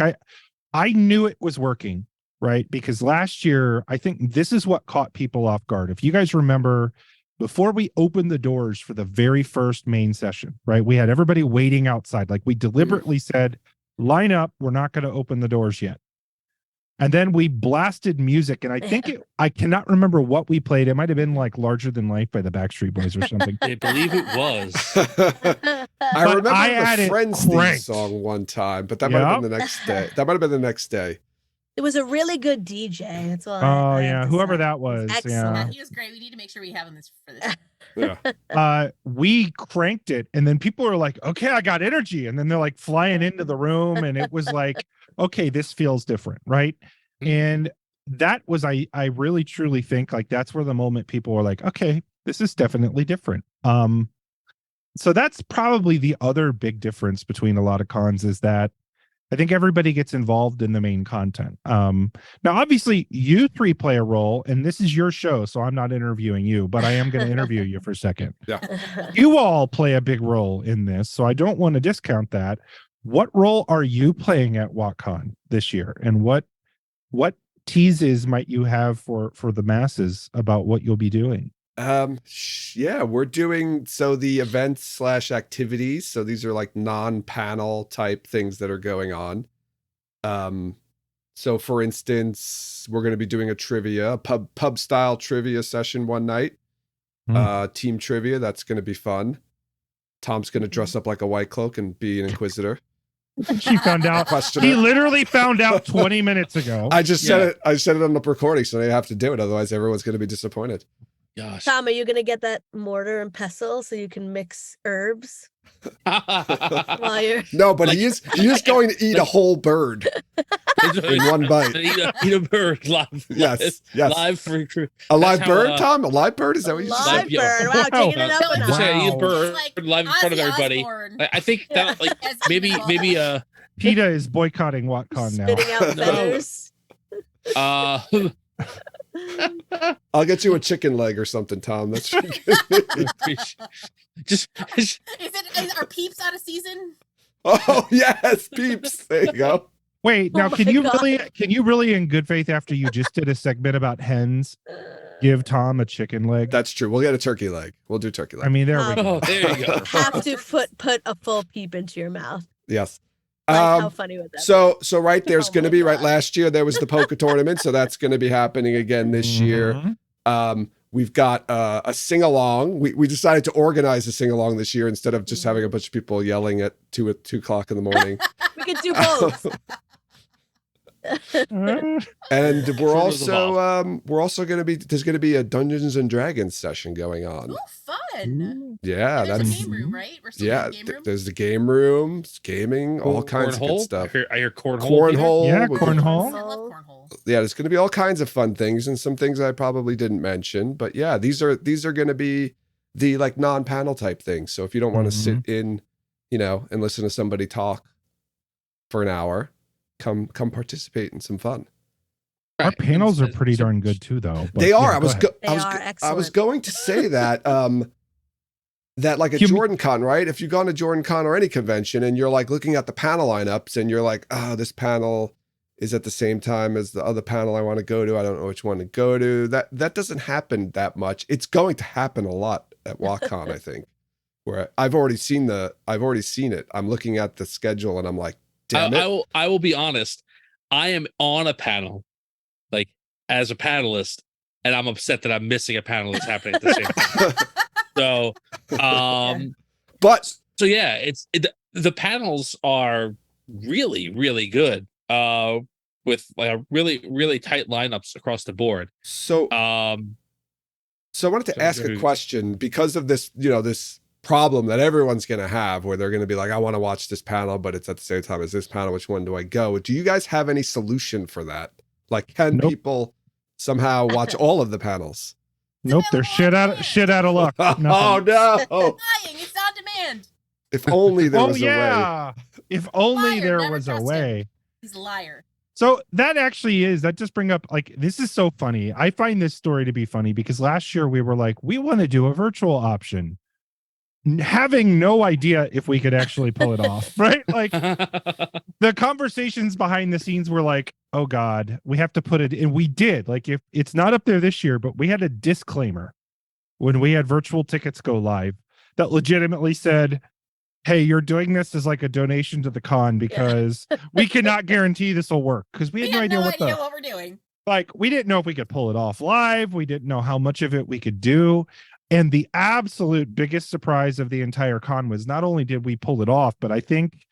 I knew it was working, right? Because last year, I think this is what caught people off guard. If you guys remember, before we opened the doors for the very first main session, right? We had everybody waiting outside. Like we deliberately said, line up, we're not going to open the doors yet. And then we blasted music, and I think I cannot remember what we played. It might have been like Larger Than Life by the Backstreet Boys or something. I believe it was. I remember I the Friends theme cranked. song one time, but that might have been the next day. That might have been the next day. It was a really good DJ. That's all. Oh I have yeah, to whoever say. that was. Excellent. Yeah, he was great. We need to make sure we have him for this. Yeah. We cranked it, and then people are like, okay, I got energy, and then they're like flying into the room, and it was like, okay, this feels different, right? And that was, I really truly think like that's where the moment people were like, okay, this is definitely different. So that's probably the other big difference between a lot of cons, is that I think everybody gets involved in the main content. Now, obviously, you three play a role, and this is your show, so I'm not interviewing you, but I am going to interview you for a second. Yeah. You all play a big role in this, so I don't want to discount that. What role are you playing at WotCon this year, and what teases might you have for the masses about what you'll be doing? Yeah, we're doing the events / activities. So these are like non-panel type things that are going on. So for instance, we're going to be doing a pub style trivia session one night. Team trivia. That's going to be fun. Tom's going to dress up like a white cloak and be an inquisitor. She found out. He literally found out 20 minutes ago. I just said it. I said it on the recording, so they have to do it. Otherwise, everyone's going to be disappointed. Gosh. Tom, are you gonna get that mortar and pestle so you can mix herbs while you're? No, but he is going to eat a whole bird in one bite. Eat a bird live. Yes. Live for a live bird, Tom. A live bird? Is that what you said? Live bird. Wow, taking it up a Just notch. eat a bird Like live in front of Ozzy everybody. Osbourne. I think that like As maybe evil. PETA is boycotting WotCon now. Spitting out No. feathers. I'll get you a chicken leg or something, Tom. That's just Are peeps out of season? oh yes, peeps. There you go. Wait, Oh now my can you God. really in good faith, after you just did a segment about hens, give Tom a chicken leg? That's true. We'll get a turkey leg. We'll do turkey leg. I mean, there we Oh, go. there you go. Have to put a full peep into your mouth. Yes. Like, how funny would that? So right there's Oh going to my be right God. last year there was the poker tournament, so that's going to be happening again this year. Mhm. We've got a sing along. We decided to organize a sing along this year instead of just having a bunch of people yelling at 2 o'clock in the morning. We could do both. And Sure was we're also going to be there's going to be a Dungeons and Dragons session going on. Oh, fun! Yeah, And there's that's a game room, right? We're still yeah. in the game room. There's the game room, gaming, all kinds of good Cornhole? stuff. I hear cornhole. Cornhole, Yeah, with- cornhole. I love cornhole. Yeah, there's going to be all kinds of fun things and some things I probably didn't mention. But yeah, these are going to be the like non-panel type things. So if you don't want to sit in, and listen to somebody talk for an hour, come participate in some fun. Our Right. panels are So- pretty so- darn good too, though. But They are. yeah, I was go ahead. They I was are I was excellent. going to say that that like a JordanCon, right? If you've gone to JordanCon or any convention and you're like looking at the panel lineups and you're like, oh, this panel is at the same time as the other panel I want to go to. I don't know which one to go to. That doesn't happen that much. It's going to happen a lot at WotCon, I think. where I've already seen it. I'm looking at the schedule and I'm like, damn it. I will be honest. I am on a panel, like as a panelist, and I'm upset that I'm missing a panel that's happening at the same time. So, But so yeah, the panels are really, really good. With like a really, really tight lineups across the board. so I wanted to ask a question because of this, this problem that everyone's going to have where they're going to be like, I want to watch this panel, but it's at the same time as this panel. Which one do I go? Do you guys have any solution for that? Like, can people somehow watch all of the panels? Nope, they're shit out of luck. Oh no! It's on demand. If only there was a way. If only Liar, there never was a trust way. him. He's a liar. So that just bring up, like, this is so funny. I find this story to be funny because last year we were like, we want to do a virtual option, having no idea if we could actually pull it off, right? Like, the conversations behind the scenes were like, oh God, we have to put it in. We did. Like, if it's not up there this year, but we had a disclaimer when we had virtual tickets go live that legitimately said, hey, you're doing this as like a donation to the con because we cannot guarantee this will work, because we had no idea what we're doing. Like, we didn't know if we could pull it off live. We didn't know how much of it we could do. And the absolute biggest surprise of the entire con was not only did we pull it off, but I think,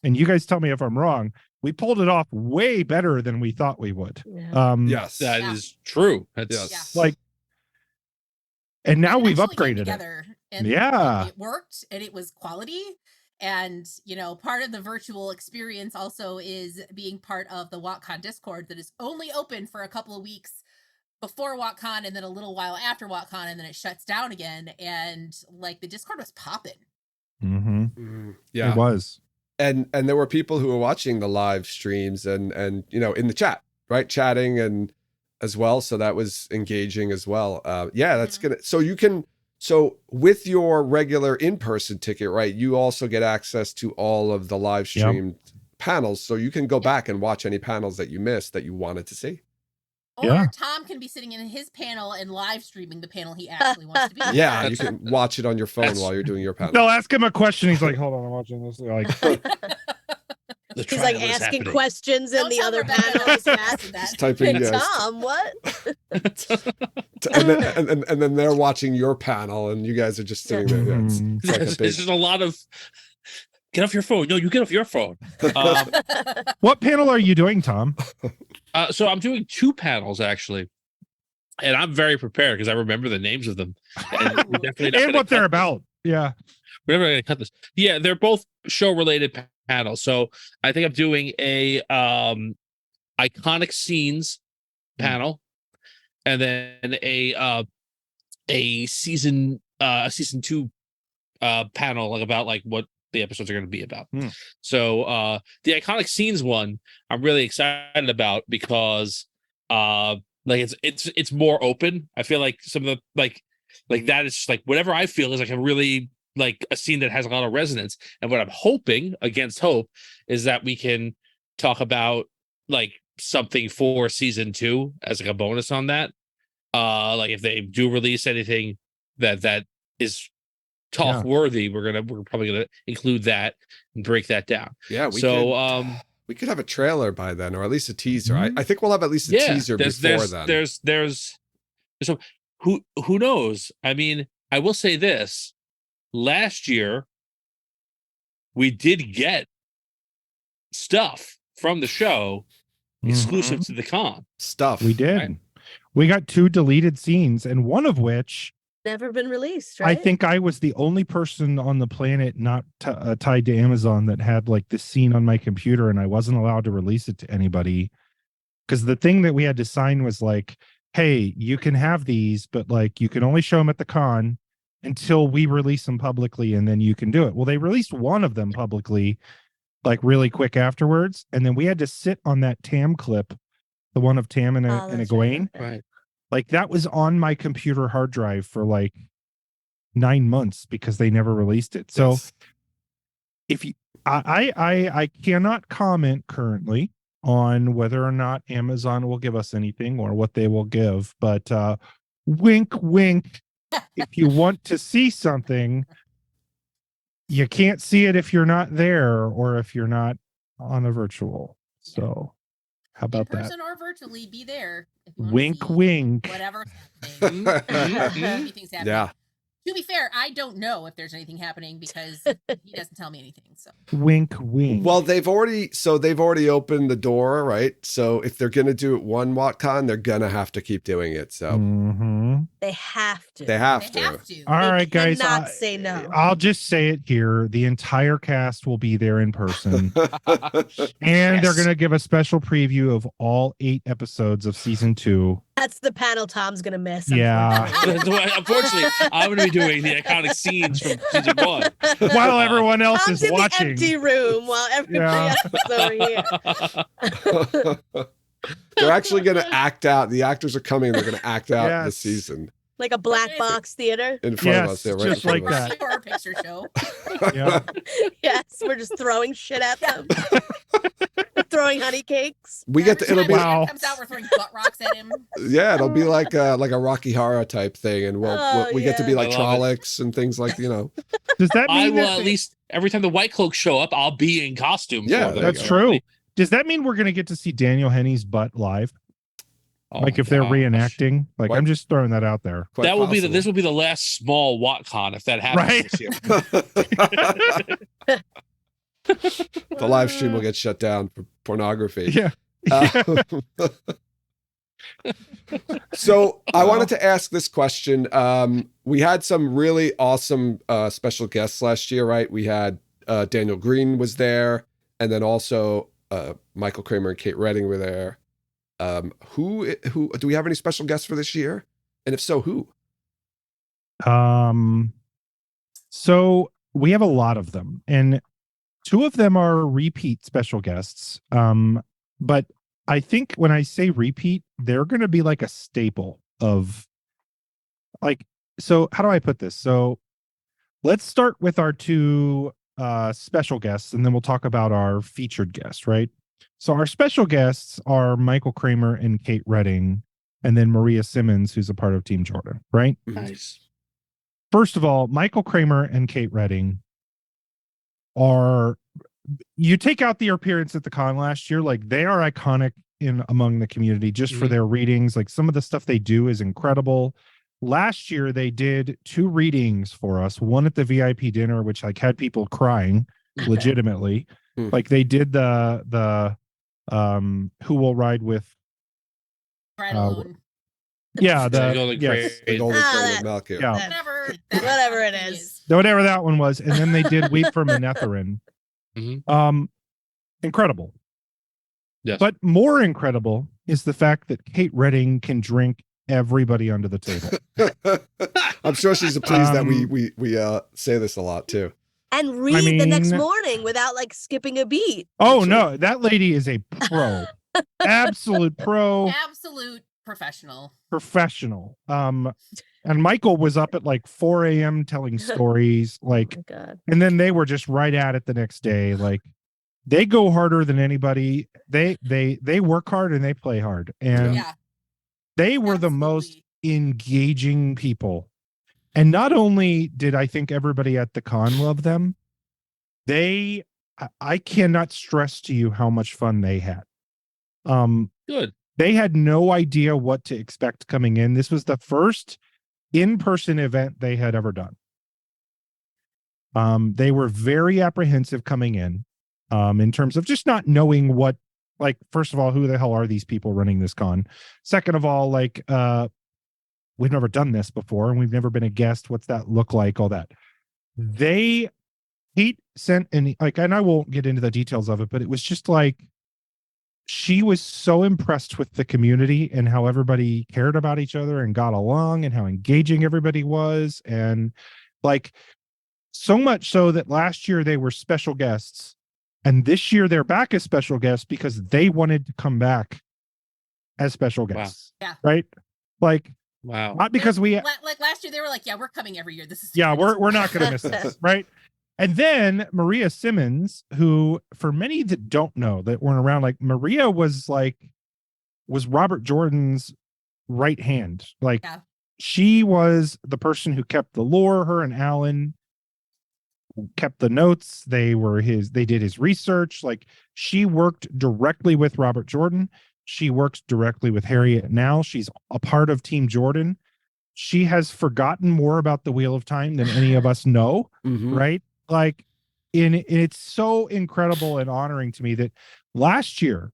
and you guys tell me if I'm wrong, we pulled it off way better than we thought we would. Yeah. Yes, that is true. Yes. Like, and now we've actually came upgraded together, it. and Yeah. it worked, and it was quality. And part of the virtual experience also is being part of the WotCon Discord that is only open for a couple of weeks before WotCon and then a little while after WotCon, and then it shuts down again. And like, the Discord was popping. Mm-hmm. Yeah, it was. And there were people who were watching the live streams and in the chat, right, chatting and as well. So that was engaging as well. That's gonna. So with your regular in-person ticket, right, you also get access to all of the live streamed panels, so you can go back and watch any panels that you missed that you wanted to see. Or Tom can be sitting in his panel and live streaming the panel he actually wants to be in. Yeah, you can watch it on your phone while you're doing your panel. They'll ask him a question. He's like, hold on, I'm watching this. They're like, he's like asking questions in the other panels. He's typing, hey, Tom, what? and then they're watching your panel, and you guys are just sitting there. Yeah, it's like a big... There's just a lot of get off your phone. No, you get off your phone. What panel are you doing, Tom? So I'm doing 2 panels actually, and I'm very prepared because I remember the names of them and what they're about. Yeah, we're never going to cut this. Yeah, they're both show related panels. So I think I'm doing a iconic scenes panel, and then a season 2 panel, like about like what the episodes are going to be about. So the iconic scenes one I'm really excited about because like it's more open. I feel like some of the like that is just like whatever I feel is like a really like a scene that has a lot of resonance. And what I'm hoping, against hope, is that we can talk about like something for season 2 as like a bonus on that. Like if they do release anything that is talk worthy, we're probably gonna include that and break that down. Yeah, we could have a trailer by then, or at least a teaser. I think we'll have at least a teaser before then. There's so who knows? I mean, I will say this: last year we did get stuff from the show exclusive to the con. Stuff we did. Right? We got 2 deleted scenes, and one of which never been released, right? I think I was the only person on the planet not tied to Amazon that had like this scene on my computer, and I wasn't allowed to release it to anybody because the thing that we had to sign was like, hey, you can have these, but like you can only show them at the con until we release them publicly, and then you can do it. Well, they released one of them publicly like really quick afterwards, and then we had to sit on that Tam clip, the one of Tam and Egwene. Right. Like that was on my computer hard drive for like 9 months because they never released it. So if you, I cannot comment currently on whether or not Amazon will give us anything or what they will give, but wink, wink. If you want to see something, you can't see it if you're not there or if you're not on a virtual. So how In about that? person or virtually, be there. If you wanna Wink, see wink. Whatever's happening. Anything's happening. Yeah. To be fair, I don't know if there's anything happening because he doesn't tell me anything. So Wink, wink. Well, they've already opened the door, right? So if they're going to do it one WotCon, they're going to have to keep doing it. So They have to. they have they to. have to. All They right, guys. cannot say no. I'll just say it here. The entire cast will be there in person. And they're going to give a special preview of all 8 episodes of season 2. That's the panel Tom's gonna miss. Yeah. Unfortunately, I'm going to be doing the iconic scenes from season 1. While everyone else Tom's is in watching. the empty room while everybody else is over here. They're actually going to act out. The actors are coming. They're going to act out the Yes. season Like a black box theater. in front of us. Yes, Yeah, right just in front like of us. that. Horror picture show. Yeah. Yes, we're just throwing shit at them. Throwing honey cakes. We get to, Every it'll be, time Wow. Sam comes out, we're throwing butt rocks at him. yeah, it'll be like a Rocky Horror type thing. And we get to be yeah. like I love it. Trollocs and things like, you know. Does that I mean will that at least, every time the White Cloaks show up, I'll be in costume. Yeah, for them. that's true? Does that mean we're going to get to see Daniel Henney's butt live? Oh Like my if they're gosh. reenacting? Like What? I'm just throwing that out there. Quite That will be possible. this will be the last small WotCon if that happens Right. this year. The live stream will get shut down for pornography. Yeah. So I wanted to ask this question. We had some really awesome special guests last year, right? We had Daniel Green was there, and then also Michael Kramer and Kate Redding were there. Who do we have any special guests for this year? And if so, who? So we have a lot of them, and 2 of them are repeat special guests. But I think when I say repeat, they're going to be like a staple of like, so how do I put this? So let's start with our 2 special guests, and then we'll talk about our featured guest, right? So our special guests are Michael Kramer and Kate Redding, and then Maria Simmons, who's a part of Team Jordan, right? Nice. First of all, Michael Kramer and Kate Redding are, you take out their appearance at the con last year, like they are iconic in among the community just for their readings. Like some of the stuff they do is incredible. Last year they did 2 readings for us, one at the VIP dinner, which like had people crying legitimately. Like they did the Who Will Ride with Right alone. yeah, The the Golden yes, Crate. The Golden Ah, Crate that- of Malkia. yeah. Whatever. Whatever it is. whatever that one was, and then they did Weep for Manetherin. Mhm. Incredible. Yes. But more incredible is the fact that Kate Redding can drink everybody under the table. I'm sure she's pleased that Um, we say this a lot too. And read the next mean- morning without like skipping a beat. Oh no, that lady is a pro. Absolute pro, Absolute professional. professional. And Michael was up at like 4 a.m. telling stories, like, Oh my God. and then they were just right at it the next day. Like they go harder than anybody. They work hard and they play hard. And Yeah. they were the most absolutely. engaging people. And not only did I think everybody at the con love them, I cannot stress to you how much fun they had. Good. They had no idea what to expect coming in. This was the first in-person event they had ever done. They were very apprehensive coming in terms of just not knowing what, like, first of all, who the hell are these people running this con? Second of all, like, we've never done this before and we've never been a guest. What's that look like? All that. Pete sent and I won't get into the details of it, but it was just like, she was so impressed with the community and how everybody cared about each other and got along and how engaging everybody was. And like, so much so that last year they were special guests and this year they're back as special guests because they wanted to come back as special guests. Yeah. Right. Like, Wow. not because we, Like last year, they were like, "Yeah, we're coming every year. This is yeah, we're not going to miss this." Right. And then Maria Simmons, who for many that don't know that weren't around, like Maria was Robert Jordan's right hand. Like Yeah. she was the person who kept the lore, her and Alan. kept the notes. They did his research. Like, she worked directly with Robert Jordan. She works directly with Harriet now. She's a part of Team Jordan. She has forgotten more about the Wheel of Time than any of us know, right? Like, it's so incredible and honoring to me that last year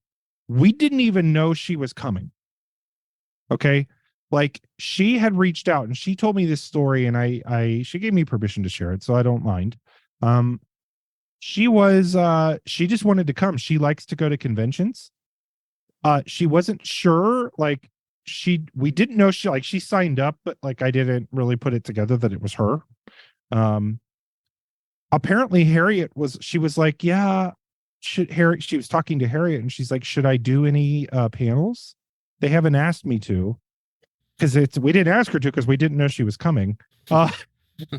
we didn't even know she was coming. Okay. Like, she had reached out and she told me this story, and she gave me permission to share it, so I don't mind. She just wanted to come. She likes to go to conventions. She wasn't sure, like, we didn't know she signed up, but like, I didn't really put it together that it was her. Apparently Harriet she was like, yeah, she was talking to Harriet and she's like, should I do any panels? They haven't asked me to, because we didn't ask her to because we didn't know she was coming.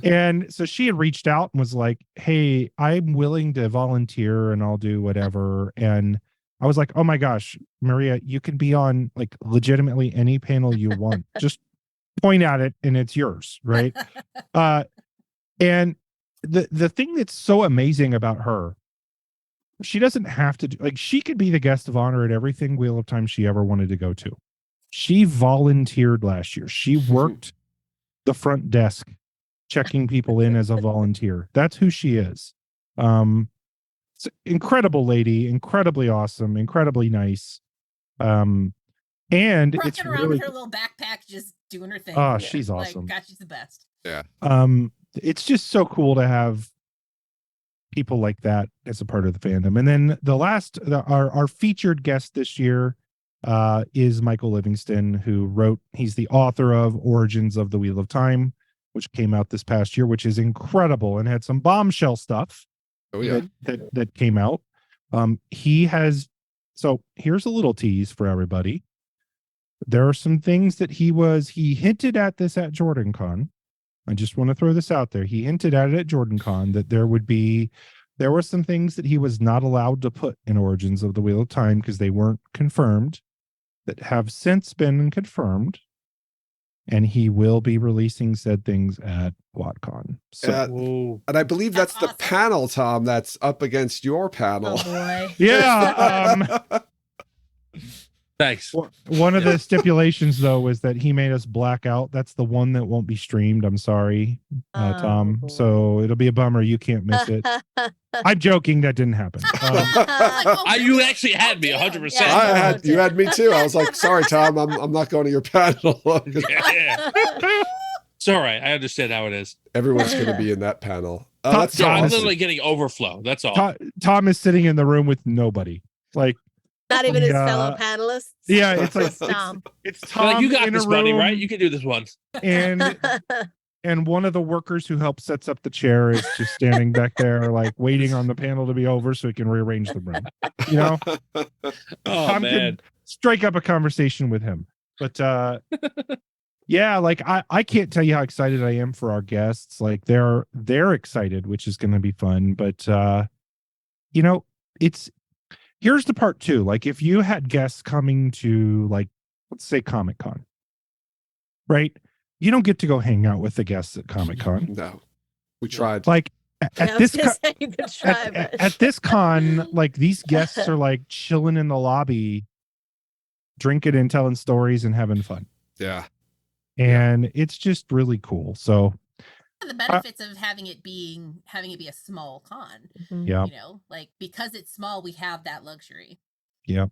And so she had reached out and was like, hey, I'm willing to volunteer and I'll do whatever. And I was like, oh my gosh, Maria, you can be on like legitimately any panel you want. Just point at it and it's yours, right? And the thing that's so amazing about her, she doesn't have to she could be the guest of honor at everything Wheel of Time she ever wanted to go to. She volunteered last year. She worked the front desk, checking people in as a volunteer. That's who she is. It's an incredible lady, incredibly awesome, incredibly nice. And Rocking it's around really, with her little backpack, just doing her thing. oh, she's awesome. Like, God, she's the best. Yeah. It's just so cool to have people like that as a part of the fandom. And then our featured guest this year is Michael Livingston, he's the author of Origins of the Wheel of Time, which came out this past year, which is incredible and had some bombshell stuff. Oh yeah. That came out. So here's a little tease for everybody. There are some things that he hinted at this at JordanCon. I just want to throw this out there. He hinted at it at JordanCon that there were some things that he was not allowed to put in Origins of the Wheel of Time because they weren't confirmed, that have since been confirmed, and he will be releasing said things at WotCon. So, and I believe that's awesome. the panel, Tom, that's up against your panel. Oh boy. yeah. Thanks. One of the stipulations, though, was that he made us black out. That's the one that won't be streamed. I'm sorry, Tom. boy. So it'll be a bummer. You can't miss it. I'm joking. That didn't happen. You actually had me 100%. Yeah. You had me too. I was like, sorry, Tom, I'm not going to your panel. Yeah. It's all right. I understand how it is. Everyone's going to be in that panel. Tom- That's Yeah, I'm awesome. literally getting overflow. That's all. Tom is sitting in the room with nobody. Like, Not even his Yeah. fellow panelists. yeah, it's like Tom. it's You're Tom like, you got in this, a buddy, room, right? You can do this one. and one of the workers who helps sets up the chair is just standing back there, like waiting on the panel to be over so he can rearrange the room. You know, Oh, Tom man. could strike up a conversation with him. But yeah, like I can't tell you how excited I am for our guests. Like they're excited, which is going to be fun. But you know, here's the part too. Like if you had guests coming to, like, let's say Comic-Con, right? You don't get to go hang out with the guests at Comic-Con. No, we tried. Like at this You could try, but at this con, like these guests are like chilling in the lobby, drinking and telling stories and having fun. Yeah. And it's just really cool. So The benefits of having it be a small con. Mhm. yeah, You know, like, because it's small, we have that luxury. yeah.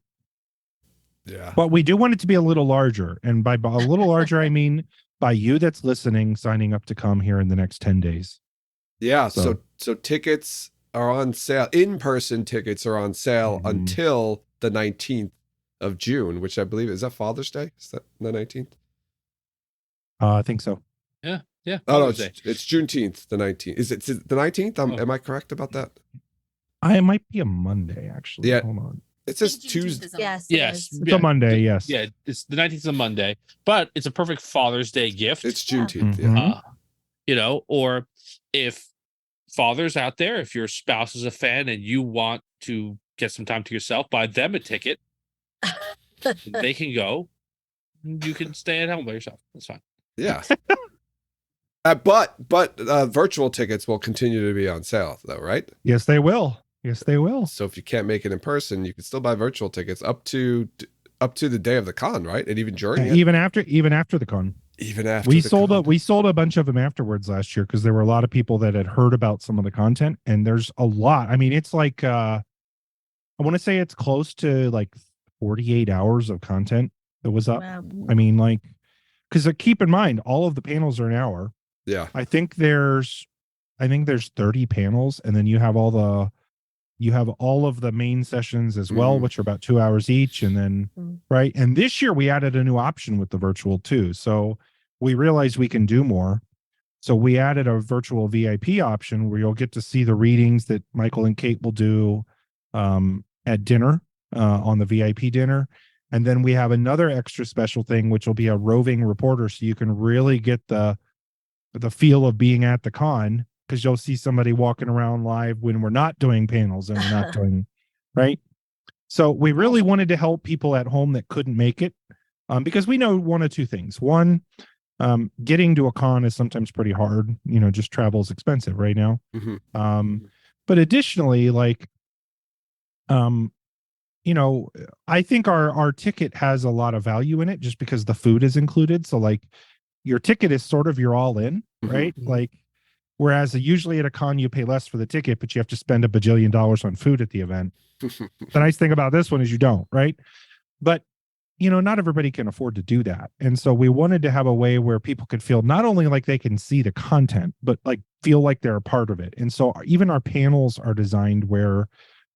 Yeah. But we do want it to be a little larger. And by a little larger, I mean by you that's listening, signing up to come here in the next 10 days. Yeah. So- So tickets are on sale. In-person tickets are on sale Mhm. until the 19th of June, which I believe is that Father's Day? Is that the 19th? I think so. Yeah. Oh no, Father's Day. it's Juneteenth, the 19th. Is it the 19th? Oh. Am I correct about that? It might be a Monday, actually. Yeah. Hold on. It says Juneteenth Tuesday. is a- Yes. it Yes. is. It's Yeah. a Monday, yes. Yeah, it's the 19th is a Monday, but it's a perfect Father's Day gift. It's Yeah. Juneteenth. Mhm. Yeah. You know, or if fathers out there, if your spouse is a fan and you want to get some time to yourself, buy them a ticket. They can go. You can stay at home by yourself. That's fine. Yeah. But virtual tickets will continue to be on sale, though, right? Yes, they will. Yes, they will. So if you can't make it in person, you can still buy virtual tickets up to the day of the con, right? And even during it, Even after the con. even after We the sold con. we sold a bunch of them afterwards last year because there were a lot of people that had heard about some of the content, and there's a lot. I mean, it's like I want to say it's close to like 48 hours of content that was up. Wow. I mean, like, because keep in mind, all of the panels are an hour. Yeah. I think there's 30 panels, and then you have all of the main sessions as well, which are about 2 hours each. And then, right. And this year we added a new option with the virtual too. So we realized we can do more. So we added a virtual VIP option where you'll get to see the readings that Michael and Kate will do at dinner, on the VIP dinner. And then we have another extra special thing, which will be a roving reporter. So you can really get the feel of being at the con, because you'll see somebody walking around live when we're not doing panels and we're not doing, right? So we really wanted to help people at home that couldn't make it, because we know one of two things. One, getting to a con is sometimes pretty hard. Just travel is expensive right now. But additionally, like, I think our ticket has a lot of value in it just because the food is included. So like your ticket is sort of your all in, right? Like, whereas usually at a con you pay less for the ticket, but you have to spend $1 bajillion on food at the event. The nice thing about this one is you don't, right? But not everybody can afford to do that. And so we wanted to have a way where people could feel not only like they can see the content, but like feel like they're a part of it. And so even our panels are designed where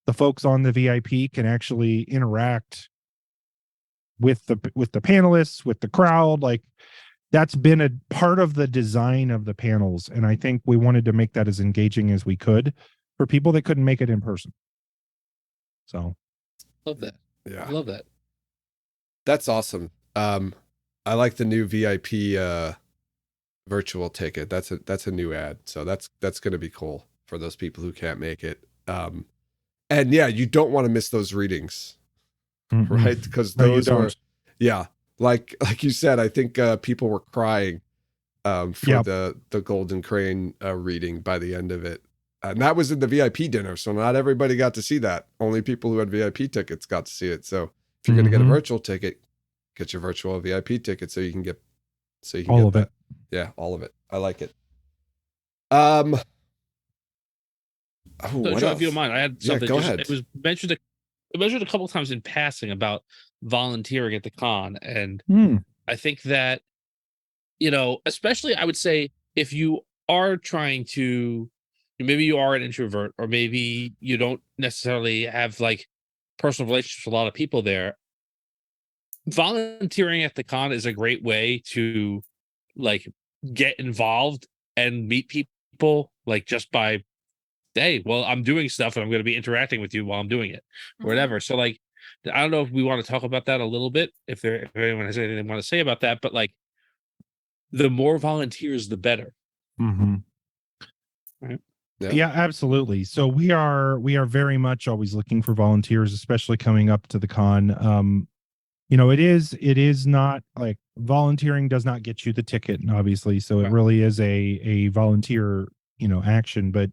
the folks on the VIP can actually interact with the panelists, with the crowd. Like, that's been a part of the design of the panels. And I think we wanted to make that as engaging as we could for people that couldn't make it in person. So. Love that. Yeah. I love that. That's awesome. I like the new VIP virtual ticket. That's a new ad. So that's going to be cool for those people who can't make it. And yeah, you don't want to miss those readings, right? Because those were, yeah, like you said, I think people were crying for the Golden Crane reading by the end of it. And that was in the VIP dinner. So not everybody got to see that. Only people who had VIP tickets got to see it. So if you're going to get a virtual ticket, get your virtual VIP ticket so you can get all of that. it. Yeah, all of it. I like it. So, Joe, if you don't mind, I had something. Go ahead. It was mentioned a couple times in passing about volunteering at the con, and I think that especially I would say if you are trying to, maybe you are an introvert, or maybe you don't necessarily have like personal relationships with a lot of people there. Volunteering at the con is a great way to like get involved and meet people, like just by, hey, well, I'm doing stuff and I'm going to be interacting with you while I'm doing it, or whatever. So like, I don't know if we want to talk about that a little bit, if anyone has anything they want to say about that, but like, the more volunteers, the better. Right? Yeah, absolutely. So we are very much always looking for volunteers, especially coming up to the con. It is not like volunteering does not get you the ticket, obviously. So it really is a volunteer, action, but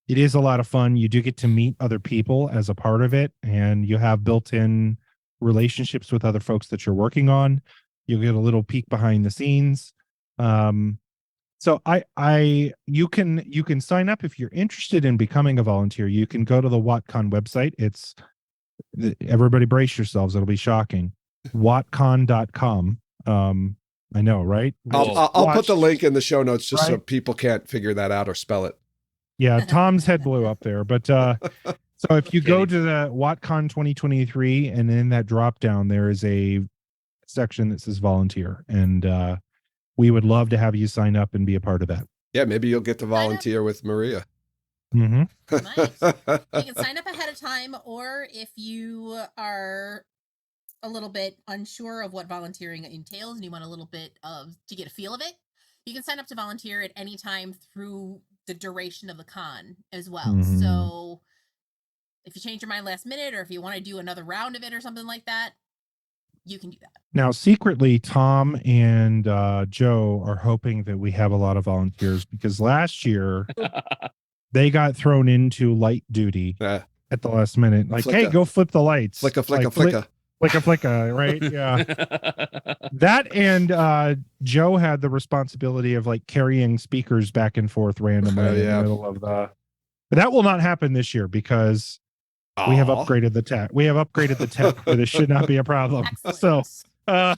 it is a lot of fun. You do get to meet other people as a part of it, and you have built-in relationships with other folks that you're working on. You'll get a little peek behind the scenes. So you can sign up if you're interested in becoming a volunteer. You can go to the WotCon website. It's everybody brace yourselves. It'll be shocking. WotCon.com. I know, right? I'll put the link in the show notes just so people can't figure that out or spell it. Yeah, Tom's head blew up there. But so if you go to the WotCon 2023, and in that drop down, there is a section that says volunteer. And we would love to have you sign up and be a part of that. Yeah, maybe you'll get to volunteer with Maria. Nice. You can sign up ahead of time, or if you are a little bit unsure of what volunteering entails and you want a little bit to get a feel of it, you can sign up to volunteer at any time through the duration of the con as well. So if you change your mind last minute, or if you want to do another round of it or something like that, you can do that. Now, secretly, Tom and Joe are hoping that we have a lot of volunteers because last year they got thrown into light duty Yeah. at the last minute. Like, hey, Flicka. go flip the lights. Flicka, flicka, Like, flicka. Flicka, right? Yeah. That and Joe had the responsibility of like carrying speakers back and forth randomly in the middle of the. But that will not happen this year because we have upgraded the tech. We have upgraded the tech, but it should not be a problem. Excellent. So,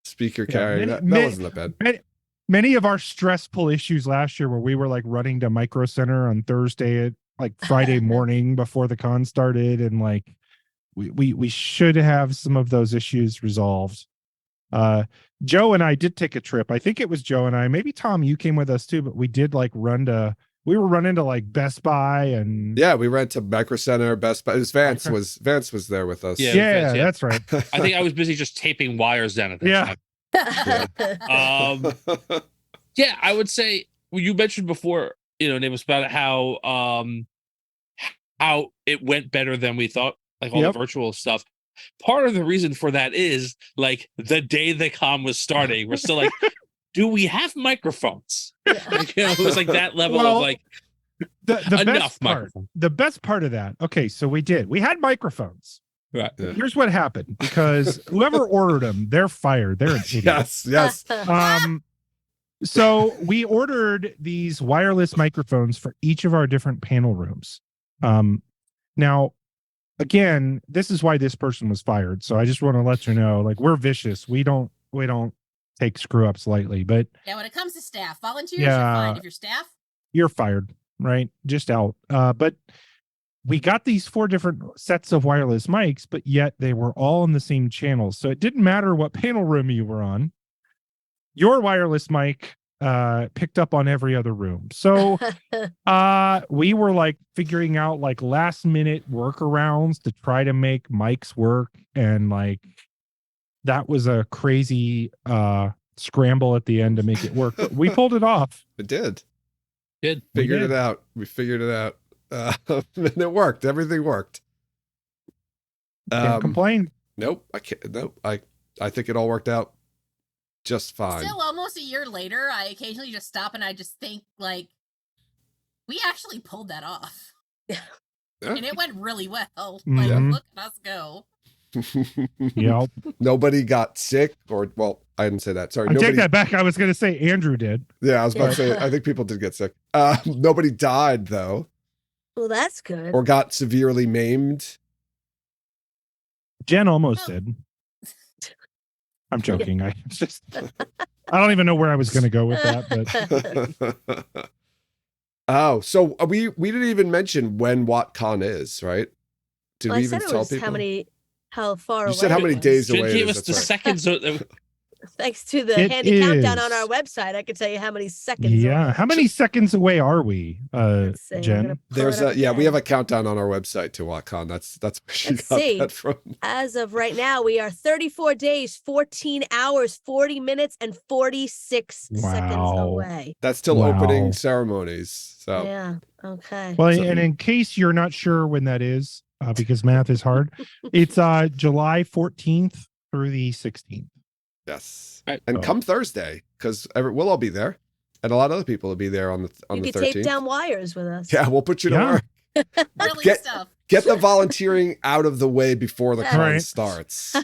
speaker carrying. That wasn't that bad. Many of our stressful issues last year where we were like running to Micro Center on Thursday at like Friday morning before the con started, and like we should have some of those issues resolved. Joe and I did take a trip. I think it was Joe and I, maybe Tom, you came with us too, but we did like we were running to like Best Buy and we ran to Micro Center, Best Buy. It was Vance was there with us. Yeah, that's right. I think I was busy just taping wires down at that time. Yeah, I would say you mentioned before, nae'blis, about how it went better than we thought, like all the virtual stuff. Part of the reason for that is like the day the con was starting, we're still like, do we have microphones? Like, it was like that level of like the best part of that. Okay, so we had microphones. Right. Yeah. Here's what happened, because whoever ordered them, they're fired. They're an idiot. Yes. So we ordered these wireless microphones for each of our different panel rooms. Now, again, this is why this person was fired. So I just want to let you know, like, we're vicious. We don't take screw ups lightly. But yeah, when it comes to staff, volunteers are fine. If you're staff, you're fired, right? Just out. But we got these 4 different sets of wireless mics, but yet they were all in the same channel. So it didn't matter what panel room you were on. Your wireless mic picked up on every other room. So we were like figuring out like last minute workarounds to try to make mics work. And like, that was a crazy scramble at the end to make it work. But we pulled it off. It did. Figured it out. We figured it out. And it worked. Everything worked. Can't complain. Nope. I can't. Nope. I think it all worked out just fine. Still, almost a year later, I occasionally just stop and I just think, like, we actually pulled that off. Yeah. And it went really well. Like, look at us go. Yep. Nobody got sick, I didn't say that. Sorry. I take that back. I was going to say Andrew did. Yeah, I was about to say, I think people did get sick. Nobody died, though. Well, that's good. Or got severely maimed. Jen almost did. I'm joking. I don't even know where I was going to go with that. But oh, so we didn't even mention when WotCon is, right? Did we even tell people? How far away? You said how many days away Jen it gave is. us the That's seconds. Thanks to the handy countdown on our website, I can tell you how many seconds. Yeah, how many seconds away are we, Jen? There's we have a countdown on our website to WotCon. That's where she got that from. As of right now, we are 34 days, 14 hours, 40 minutes, and 46 seconds away. That's still opening ceremonies. So yeah, okay. Well, and in case you're not sure when that is, because math is hard, it's July 14th through the 16th. Yes, and come Thursday, because we'll all be there, and a lot of other people will be there on the 13th. You can tape down wires with us. Yeah, we'll put you to work. Get the volunteering out of the way before the con starts.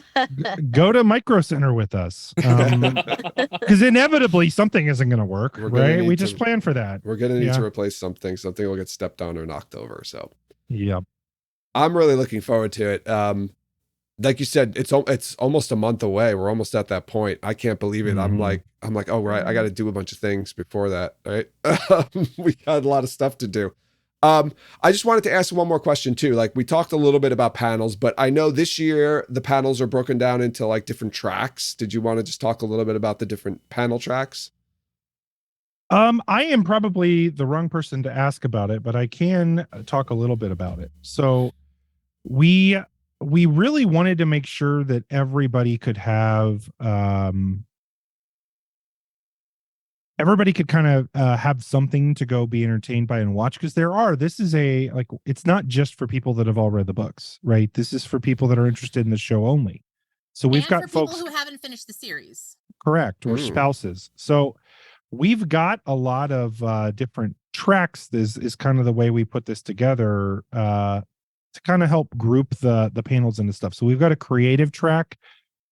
Go to Micro Center with us, because inevitably something isn't going to work, right? We just plan for that. We're going to need to replace something. Something will get stepped on or knocked over. So, yep. I'm really looking forward to it. Like you said, it's almost a month away. We're almost at that point. I can't believe it. I'm like, oh right, I got to do a bunch of things before that. Right? We got a lot of stuff to do. I just wanted to ask one more question too. Like, we talked a little bit about panels, but I know this year the panels are broken down into like different tracks. Did you want to just talk a little bit about the different panel tracks? I am probably the wrong person to ask about it, but I can talk a little bit about it. So we really wanted to make sure that everybody could have everybody could kind of have something to go be entertained by and watch, because this is it's not just for people that have all read the books, right? This is for people that are interested in the show only. So we've and got for folks people who haven't finished the series. correct, or spouses. So we've got a lot of different tracks. This is kind of the way we put this together to kind of help group the panels into stuff. So we've got a creative track,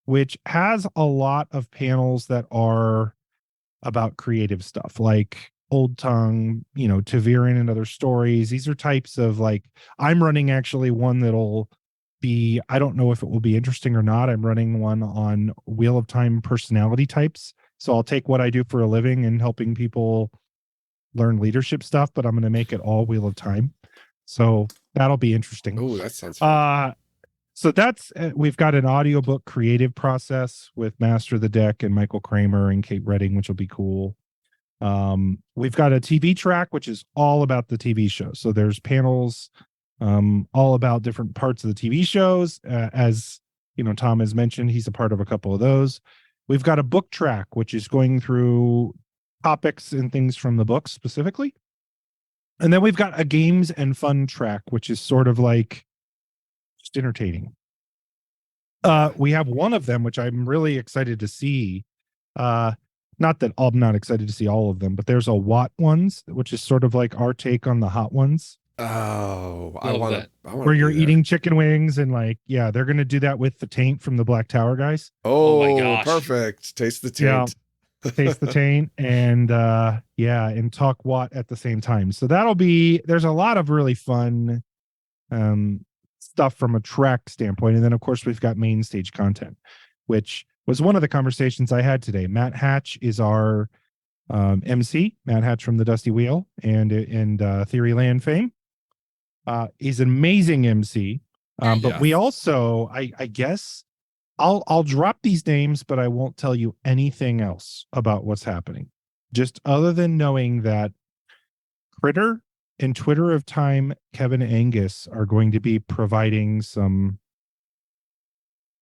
which has a lot of panels that are about creative stuff, like Old Tongue, Taviran and other stories. These are types of I'm running actually one that'll be, I don't know if it will be interesting or not. I'm running one on Wheel of Time personality types. So I'll take what I do for a living and helping people learn leadership stuff, but I'm going to make it all Wheel of Time. So that'll be interesting. Oh, that sounds fun. So that's we've got an audiobook creative process with Master of the Deck and Michael Kramer and Kate Redding, which will be cool. We've got a TV track, which is all about the TV show. So there's panels all about different parts of the TV shows. As Tom has mentioned, he's a part of a couple of those. We've got a book track, which is going through topics and things from the books specifically. And then we've got a games and fun track, which is sort of like just entertaining. We have one of them, which I'm really excited to see. Not that I'm not excited to see all of them, but there's a Watt ones, which is sort of like our take on the hot ones. Oh, I Love want that. to. Where you're eating chicken wings and they're going to do that with the taint from the Black Tower guys. Oh, my gosh. perfect. Taste the Yeah. taint. Taste the taint and and talk Watt at the same time. So there's a lot of really fun stuff from a track standpoint. And then of course we've got main stage content, which was one of the conversations I had today. Matt Hatch is our MC, Matt Hatch from the Dusty Wheel and Theoryland fame. He's an amazing MC. But we also, I guess, I'll drop these names, but I won't tell you anything else about what's happening. Just other than knowing that Critter and Twitter of Time, Kevin Angus are going to be providing some,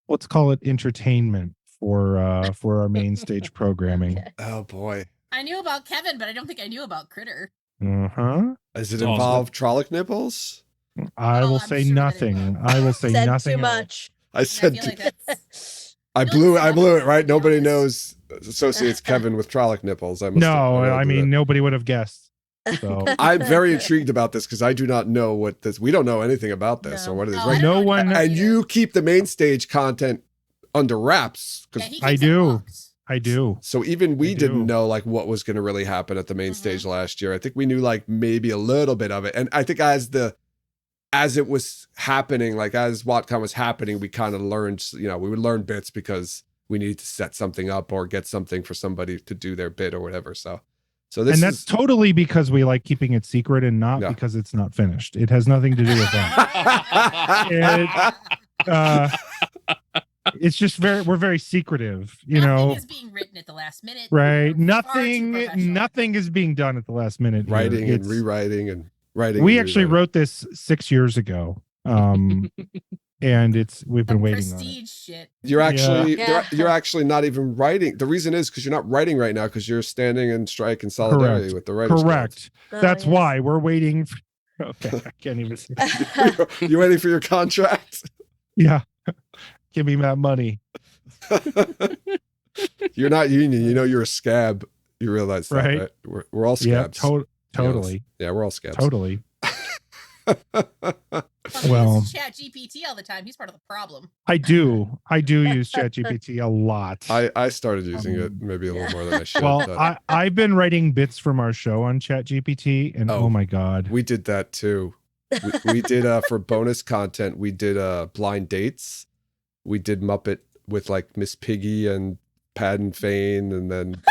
let's call it entertainment for our main stage programming. Okay. Oh boy. I knew about Kevin, but I don't think I knew about Critter. Uh-huh. Does it Awesome. involve Trolloc nipples? I will I'm say sure that it nothing. will. I will say Said nothing too else. much. I I said feel like that's I No, blew it's it, not. right? Nobody Honest. knows associates Kevin with Trolloc nipples. I must No, have I do mean that. nobody would have guessed. So I'm very intrigued about this because I do not know what this. We don't know anything about this No. or what it is. Oh, Right? I don't No know one- about And either. you keep the main stage content under wraps Yeah, because he I keeps it do. locked. I do. so even we I didn't do. know what was going to really happen at the main Mhm. stage last year. I think we knew maybe a little bit of it, and I think as it was happening, as WotCon was happening, we kind of learned. We would learn bits because we needed to set something up or get something for somebody to do their bit or whatever. So this And that's is totally because we like keeping it secret and not Yeah. because it's not finished. It has nothing to do with that. It's just we're very secretive, Nothing is being written at the last minute. right? We're far too professional. Nothing is being done at the last minute. here. writing and It's- rewriting and writing. We and actually rewriting. wrote this 6 years ago. And we've been The waiting on it. prestige shit. You're actually Yeah. you're actually not even writing. The reason is because you're not writing right now because you're standing in strike in solidarity Correct. with the writers. Correct. Oh, That's yes. why we're waiting. Okay, I can't even say. Guild. You waiting for your contract? Yeah. Give me that money. You're not union. You're a scab. You realize that, Right. right? We're all Yeah, scabs. totally. Yeah, we're all scabs. Totally. Well, Well- he uses Chat GPT all the time. He's part of the problem. I do use ChatGPT a lot. I started using it maybe a little more than I should. Well, but I've been writing bits from our show on ChatGPT, and Oh. oh my god, we did that too. We did for bonus content. We did blind dates. We did Muppet with Miss Piggy and Pad and Fane, and then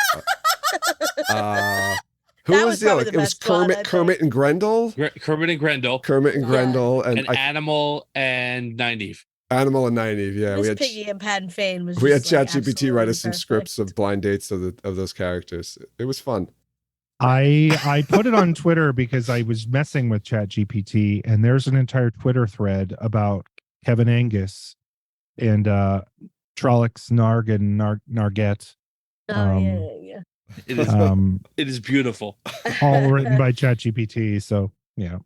who That was was the other? probably the It was best one, I Kermit, think. Kermit and Grendel. Kermit and Grendel, Kermit and Yeah. Grendel, and and Animal and Nynaeve. Animal and Nynaeve. Yeah, Miss we had Piggy and Pat and Fane was we had just, like, ChatGPT write us some absolutely scripts perfect. of blind dates of those characters. It was fun. I put it on Twitter because I was messing with ChatGPT, and there's an entire Twitter thread about Kevin Angus and Trollocs Narg and Narget. Oh, yeah, yeah. It is. It is beautiful. All written by ChatGPT. So yeah.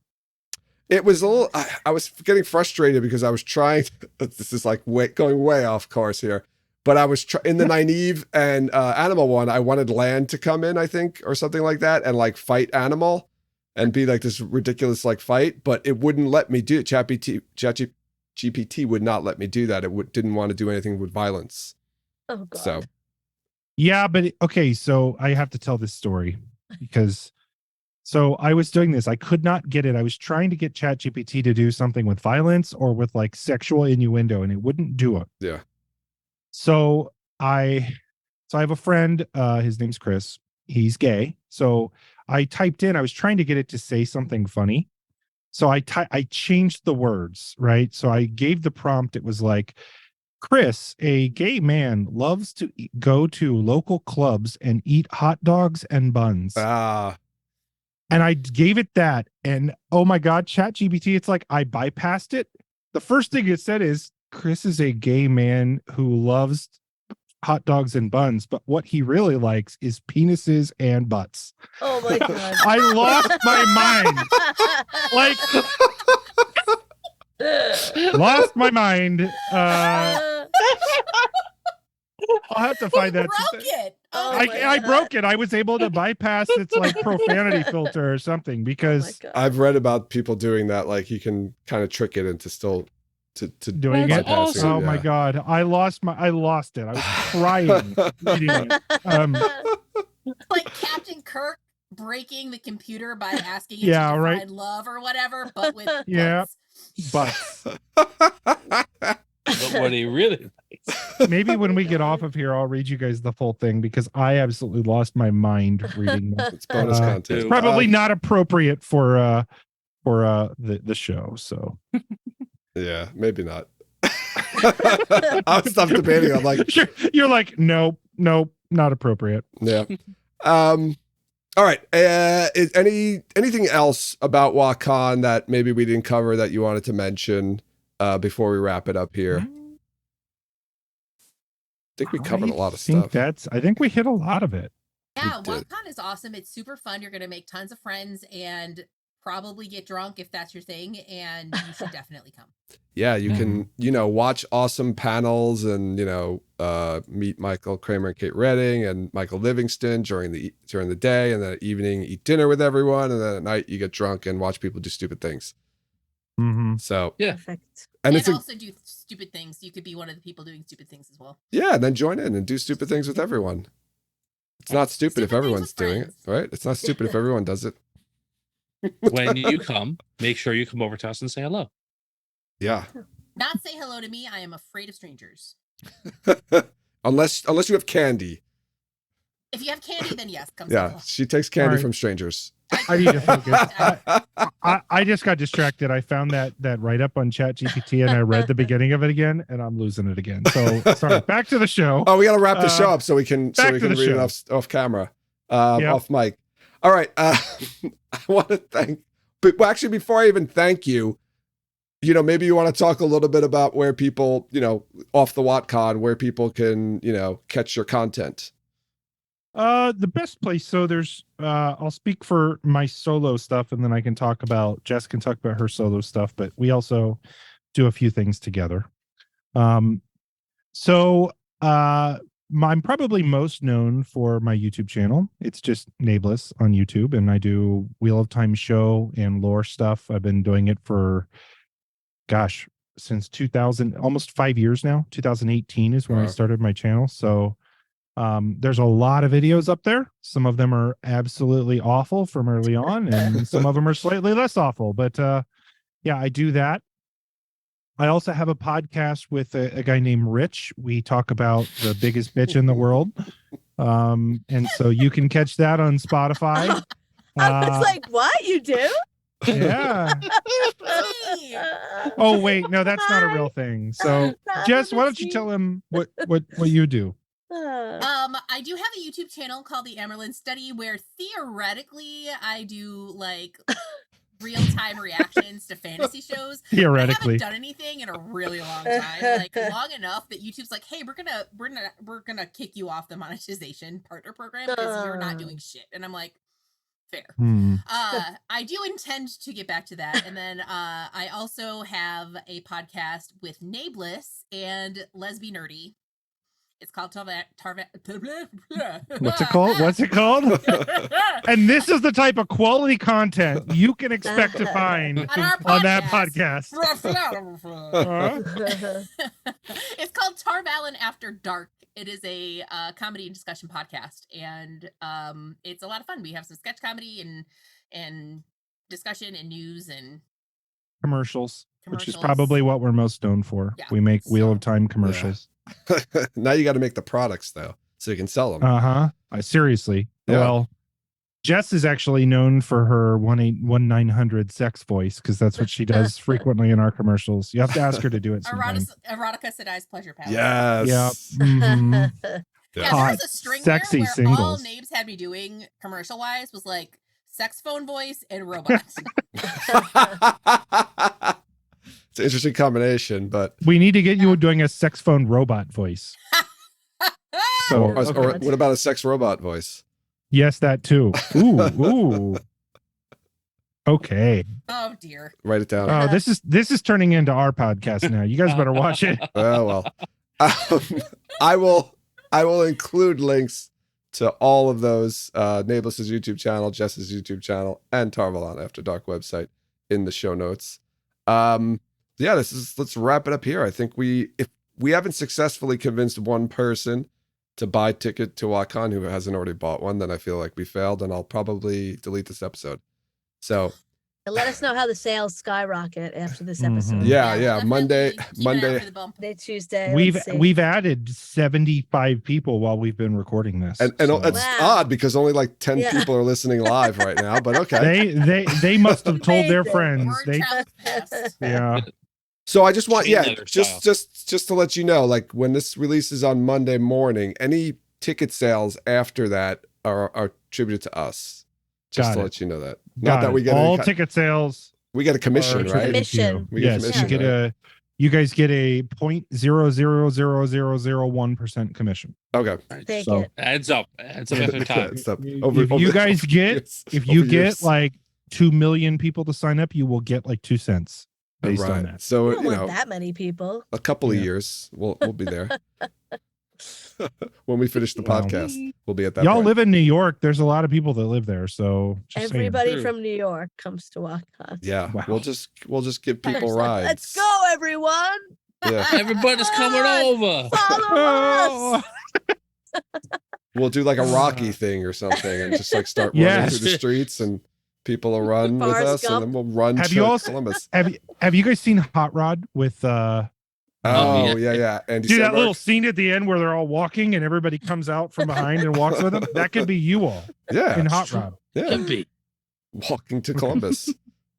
It was a little. I was getting frustrated because I was trying. This is like going way off course here, but I was in the Nynaeve and Animal one. I wanted Land to come in, I think, or something like that, and like fight Animal, and be like this ridiculous like fight. But it wouldn't let me do it. ChatGPT would not let me do that. It didn't want to do anything with violence. Oh God. So Yeah, but okay. So I have to tell this story because. So I was doing this. I could not get it. I was trying to get ChatGPT to do something with violence or with like sexual innuendo, and it wouldn't do it. yeah. So I have a friend. His name's Chris. He's gay. So I typed in. I was trying to get it to say something funny. So I changed the words, right? So I gave the prompt. It was like, Chris, a gay man, loves to go to local clubs and eat hot dogs and buns. And I gave it that, and oh my God, ChatGPT, it's like I bypassed it. The first thing it said is, Chris is a gay man who loves hot dogs and buns, but what he really likes is penises and butts. Oh my God. I lost my mind. Lost my mind. I'll have to find that. Broke it. Oh I broke it. I was able to bypass its like profanity filter or something because I've read about people doing that. Like you can kind of trick it into still to doing it. Awesome. Oh my God. I lost it. I was crying reading it. Like Captain Kirk breaking the computer by asking it Yeah, to right. find love or whatever, but with Yeah. butts. But what he really Maybe when we get off of here, I'll read you guys the full thing because I absolutely lost my mind reading this. It's bonus content. It's probably not appropriate for the show. So yeah, maybe not. I was stopped debating. I'm like, you're like, nope, not appropriate. yeah. All right. Is anything else about WotCon that maybe we didn't cover that you wanted to mention before we wrap it up here? I think we covered a lot of stuff. I think we hit a lot of it. Yeah, WotCon is awesome. It's super fun. You're going to make tons of friends and probably get drunk if that's your thing, and you should definitely come. Yeah, you can, watch awesome panels and, meet Michael Kramer and Kate Redding and Michael Livingston during the day, and then at evening eat dinner with everyone, and then at night you get drunk and watch people do stupid things. Mm-hmm. So yeah. Perfect. And also do stupid things. You could be one of the people doing stupid things as well. Yeah, and then join in and do stupid things with everyone. It's not stupid if everyone's doing it, right? It's not stupid if everyone does it. When you come, make sure you come over to us and say hello. Yeah. Not say hello to me. I am afraid of strangers. unless you have candy. If you have candy, then yes, come. Yeah, she takes candy Right. from strangers. I need to focus. I just got distracted. I found that write up on ChatGPT and I read the beginning of it again, and I'm losing it again. So sorry. Back to the show. Oh, we got to wrap the show up so we can read it off camera, off mic. All right. I want to thank, but actually, before I even thank you, maybe you want to talk a little bit about where people, off the WotCon, where people can, catch your content. The best place. So there's, I'll speak for my solo stuff, and then Jess can talk about her solo stuff, but we also do a few things together. I'm probably most known for my YouTube channel. It's just nae'blis on YouTube, and I do Wheel of Time show and lore stuff. I've been doing it for, since 2000, almost 5 years now. 2018 is when I started my channel. So there's a lot of videos up there. Some of them are absolutely awful from early on, and some of them are slightly less awful. But yeah, I do that. I also have a podcast with a guy named Rich. We talk about the biggest bitch in the world. And so you can catch that on Spotify. I was like, what? You do? Yeah. Oh, wait. No, that's not a real thing. So Jess, why don't you tell him what you do? I do have a YouTube channel called the Amerlin Study, where theoretically I do like real-time reactions to fantasy shows. I Theoretically. haven't done anything in a really long time, like long enough that YouTube's like, "Hey, we're gonna kick you off the monetization partner program because you're not doing shit." And I'm like, fair. I do intend to get back to that, and then I also have a podcast with nae'blis and Lesbi Nerdy. It's called What's it called? What's it called? And this is the type of quality content you can expect to find on that podcast. It's called Tarvalin After Dark. It is a comedy and discussion podcast, and it's a lot of fun. We have some sketch comedy and discussion and news and commercials, which is probably what we're most known for. Yeah. We make Wheel of Time commercials. Now you got to make the products though, so you can sell them. Seriously. Yeah. Well, Jess is actually known for her 1-900 sex voice because that's what she does frequently in our commercials. You have to ask her to do it sometime. Erotica Sedai's Pleasure Palace. Yes. Yeah. Mhm. Yeah, Hot, there was a string sexy there where all singles. Naebs had me doing commercial wise was like sex phone voice and robots. It's an interesting combination, but We need to get you doing a sex phone robot voice. So, or okay. what about a sex robot voice? Yes, that too. Ooh. Okay. Oh dear. Write it down. Oh, this is turning into our podcast now. You guys better watch it. Oh well. I will include links to all of those, nae'blis' YouTube channel, Jess's YouTube channel, and Tarvalon After Dark website in the show notes. Yeah, let's wrap it up here. I think if we haven't successfully convinced one person to buy a ticket to WotCon who hasn't already bought one, then I feel like we failed, and I'll probably delete this episode. So let us know how the sales skyrocket after this Mhm. episode. yeah, definitely Monday, keep an eye out for the bump. Monday, Tuesday. let's see. We've added 75 people while we've been recording this. and so it's Wow. odd because only like 10 Yeah. people are listening live right now, but okay. they must have told their Amazing. friends. Word travels fast. Yeah. So I just want, Chain letter style. just to let you know, like when this releases on Monday morning, any ticket sales after that are attributed to us. Just Got to it. let you know that. Not Got that it. we get all any, ticket sales. we get a commission, are right? attributed to you. Commission. We get Yes, commission, you get you guys get a 0.000001% commission. Okay. Take So- it. Adds up after time. Stop. If you guys get like 2 million people to sign up, you will get like 2 cents based on that. So We don't you want know, that many people. a couple of Yeah. years, we'll be there. When we finish the Wow. podcast, we'll be at that Y'all point. live in New York. There's a lot of people that live there. So just saying. Everybody True. from New York comes to WotCon. Yeah, Wow. we'll just give people There's rides. Let's go, everyone. Yeah, Everybody's coming over. Follow us. we'll do like a Rocky thing or something, and just like start running Yes. through the streets, and people will run with Forrest us, Gump. and then we'll run Have to you also- Columbus. Have you guys seen Hot Rod with Oh yeah. yeah. And do that little scene at the end where they're all walking and everybody comes out from behind and walks with them? That could be you all yeah, in Hot Rod. yeah, Could be. walking to Columbus.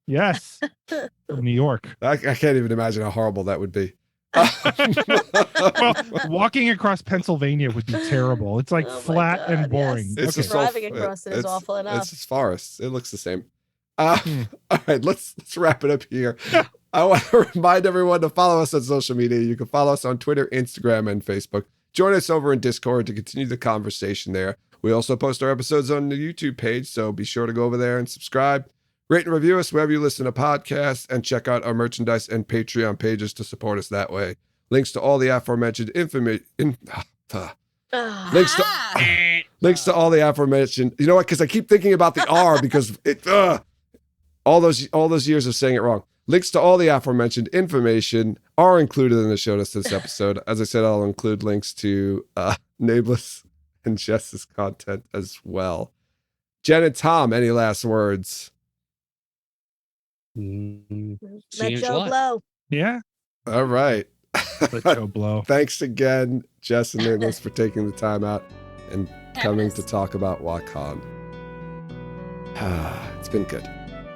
Yes. From New York. I can't even imagine how horrible that would be. Well, walking across Pennsylvania would be terrible. It's like Oh my flat and God, boring. yes. It's Okay. just Driving across it is awful enough. It's just forest. It looks the same. Hmm. All right, let's wrap it up here. I want to remind everyone to follow us on social media. You can follow us on Twitter, Instagram, and Facebook. Join us over in Discord to continue the conversation there. We also post our episodes on the YouTube page, so be sure to go over there and subscribe. Rate and review us wherever you listen to podcasts, and check out our merchandise and Patreon pages to support us that way. Links to all the aforementioned information. Ah. Links to all the aforementioned. You know what? Because I keep thinking about the R because it. All those years of saying it wrong. Links to all the aforementioned information are included in the show notes to this episode. As I said, I'll include links to nae'blis and Jess's content as well. Jen and Tom, any last words? See you Let in Joe July. blow. Yeah. All right. Let Joe blow. Thanks again, Jess and nae'blis, for taking the time out and coming to talk about WotCon. It's been good.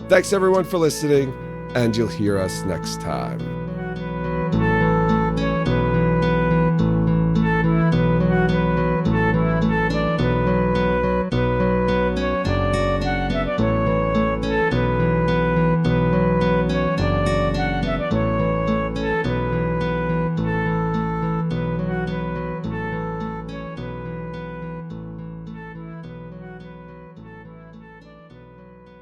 Thanks everyone for listening, and you'll hear us next time.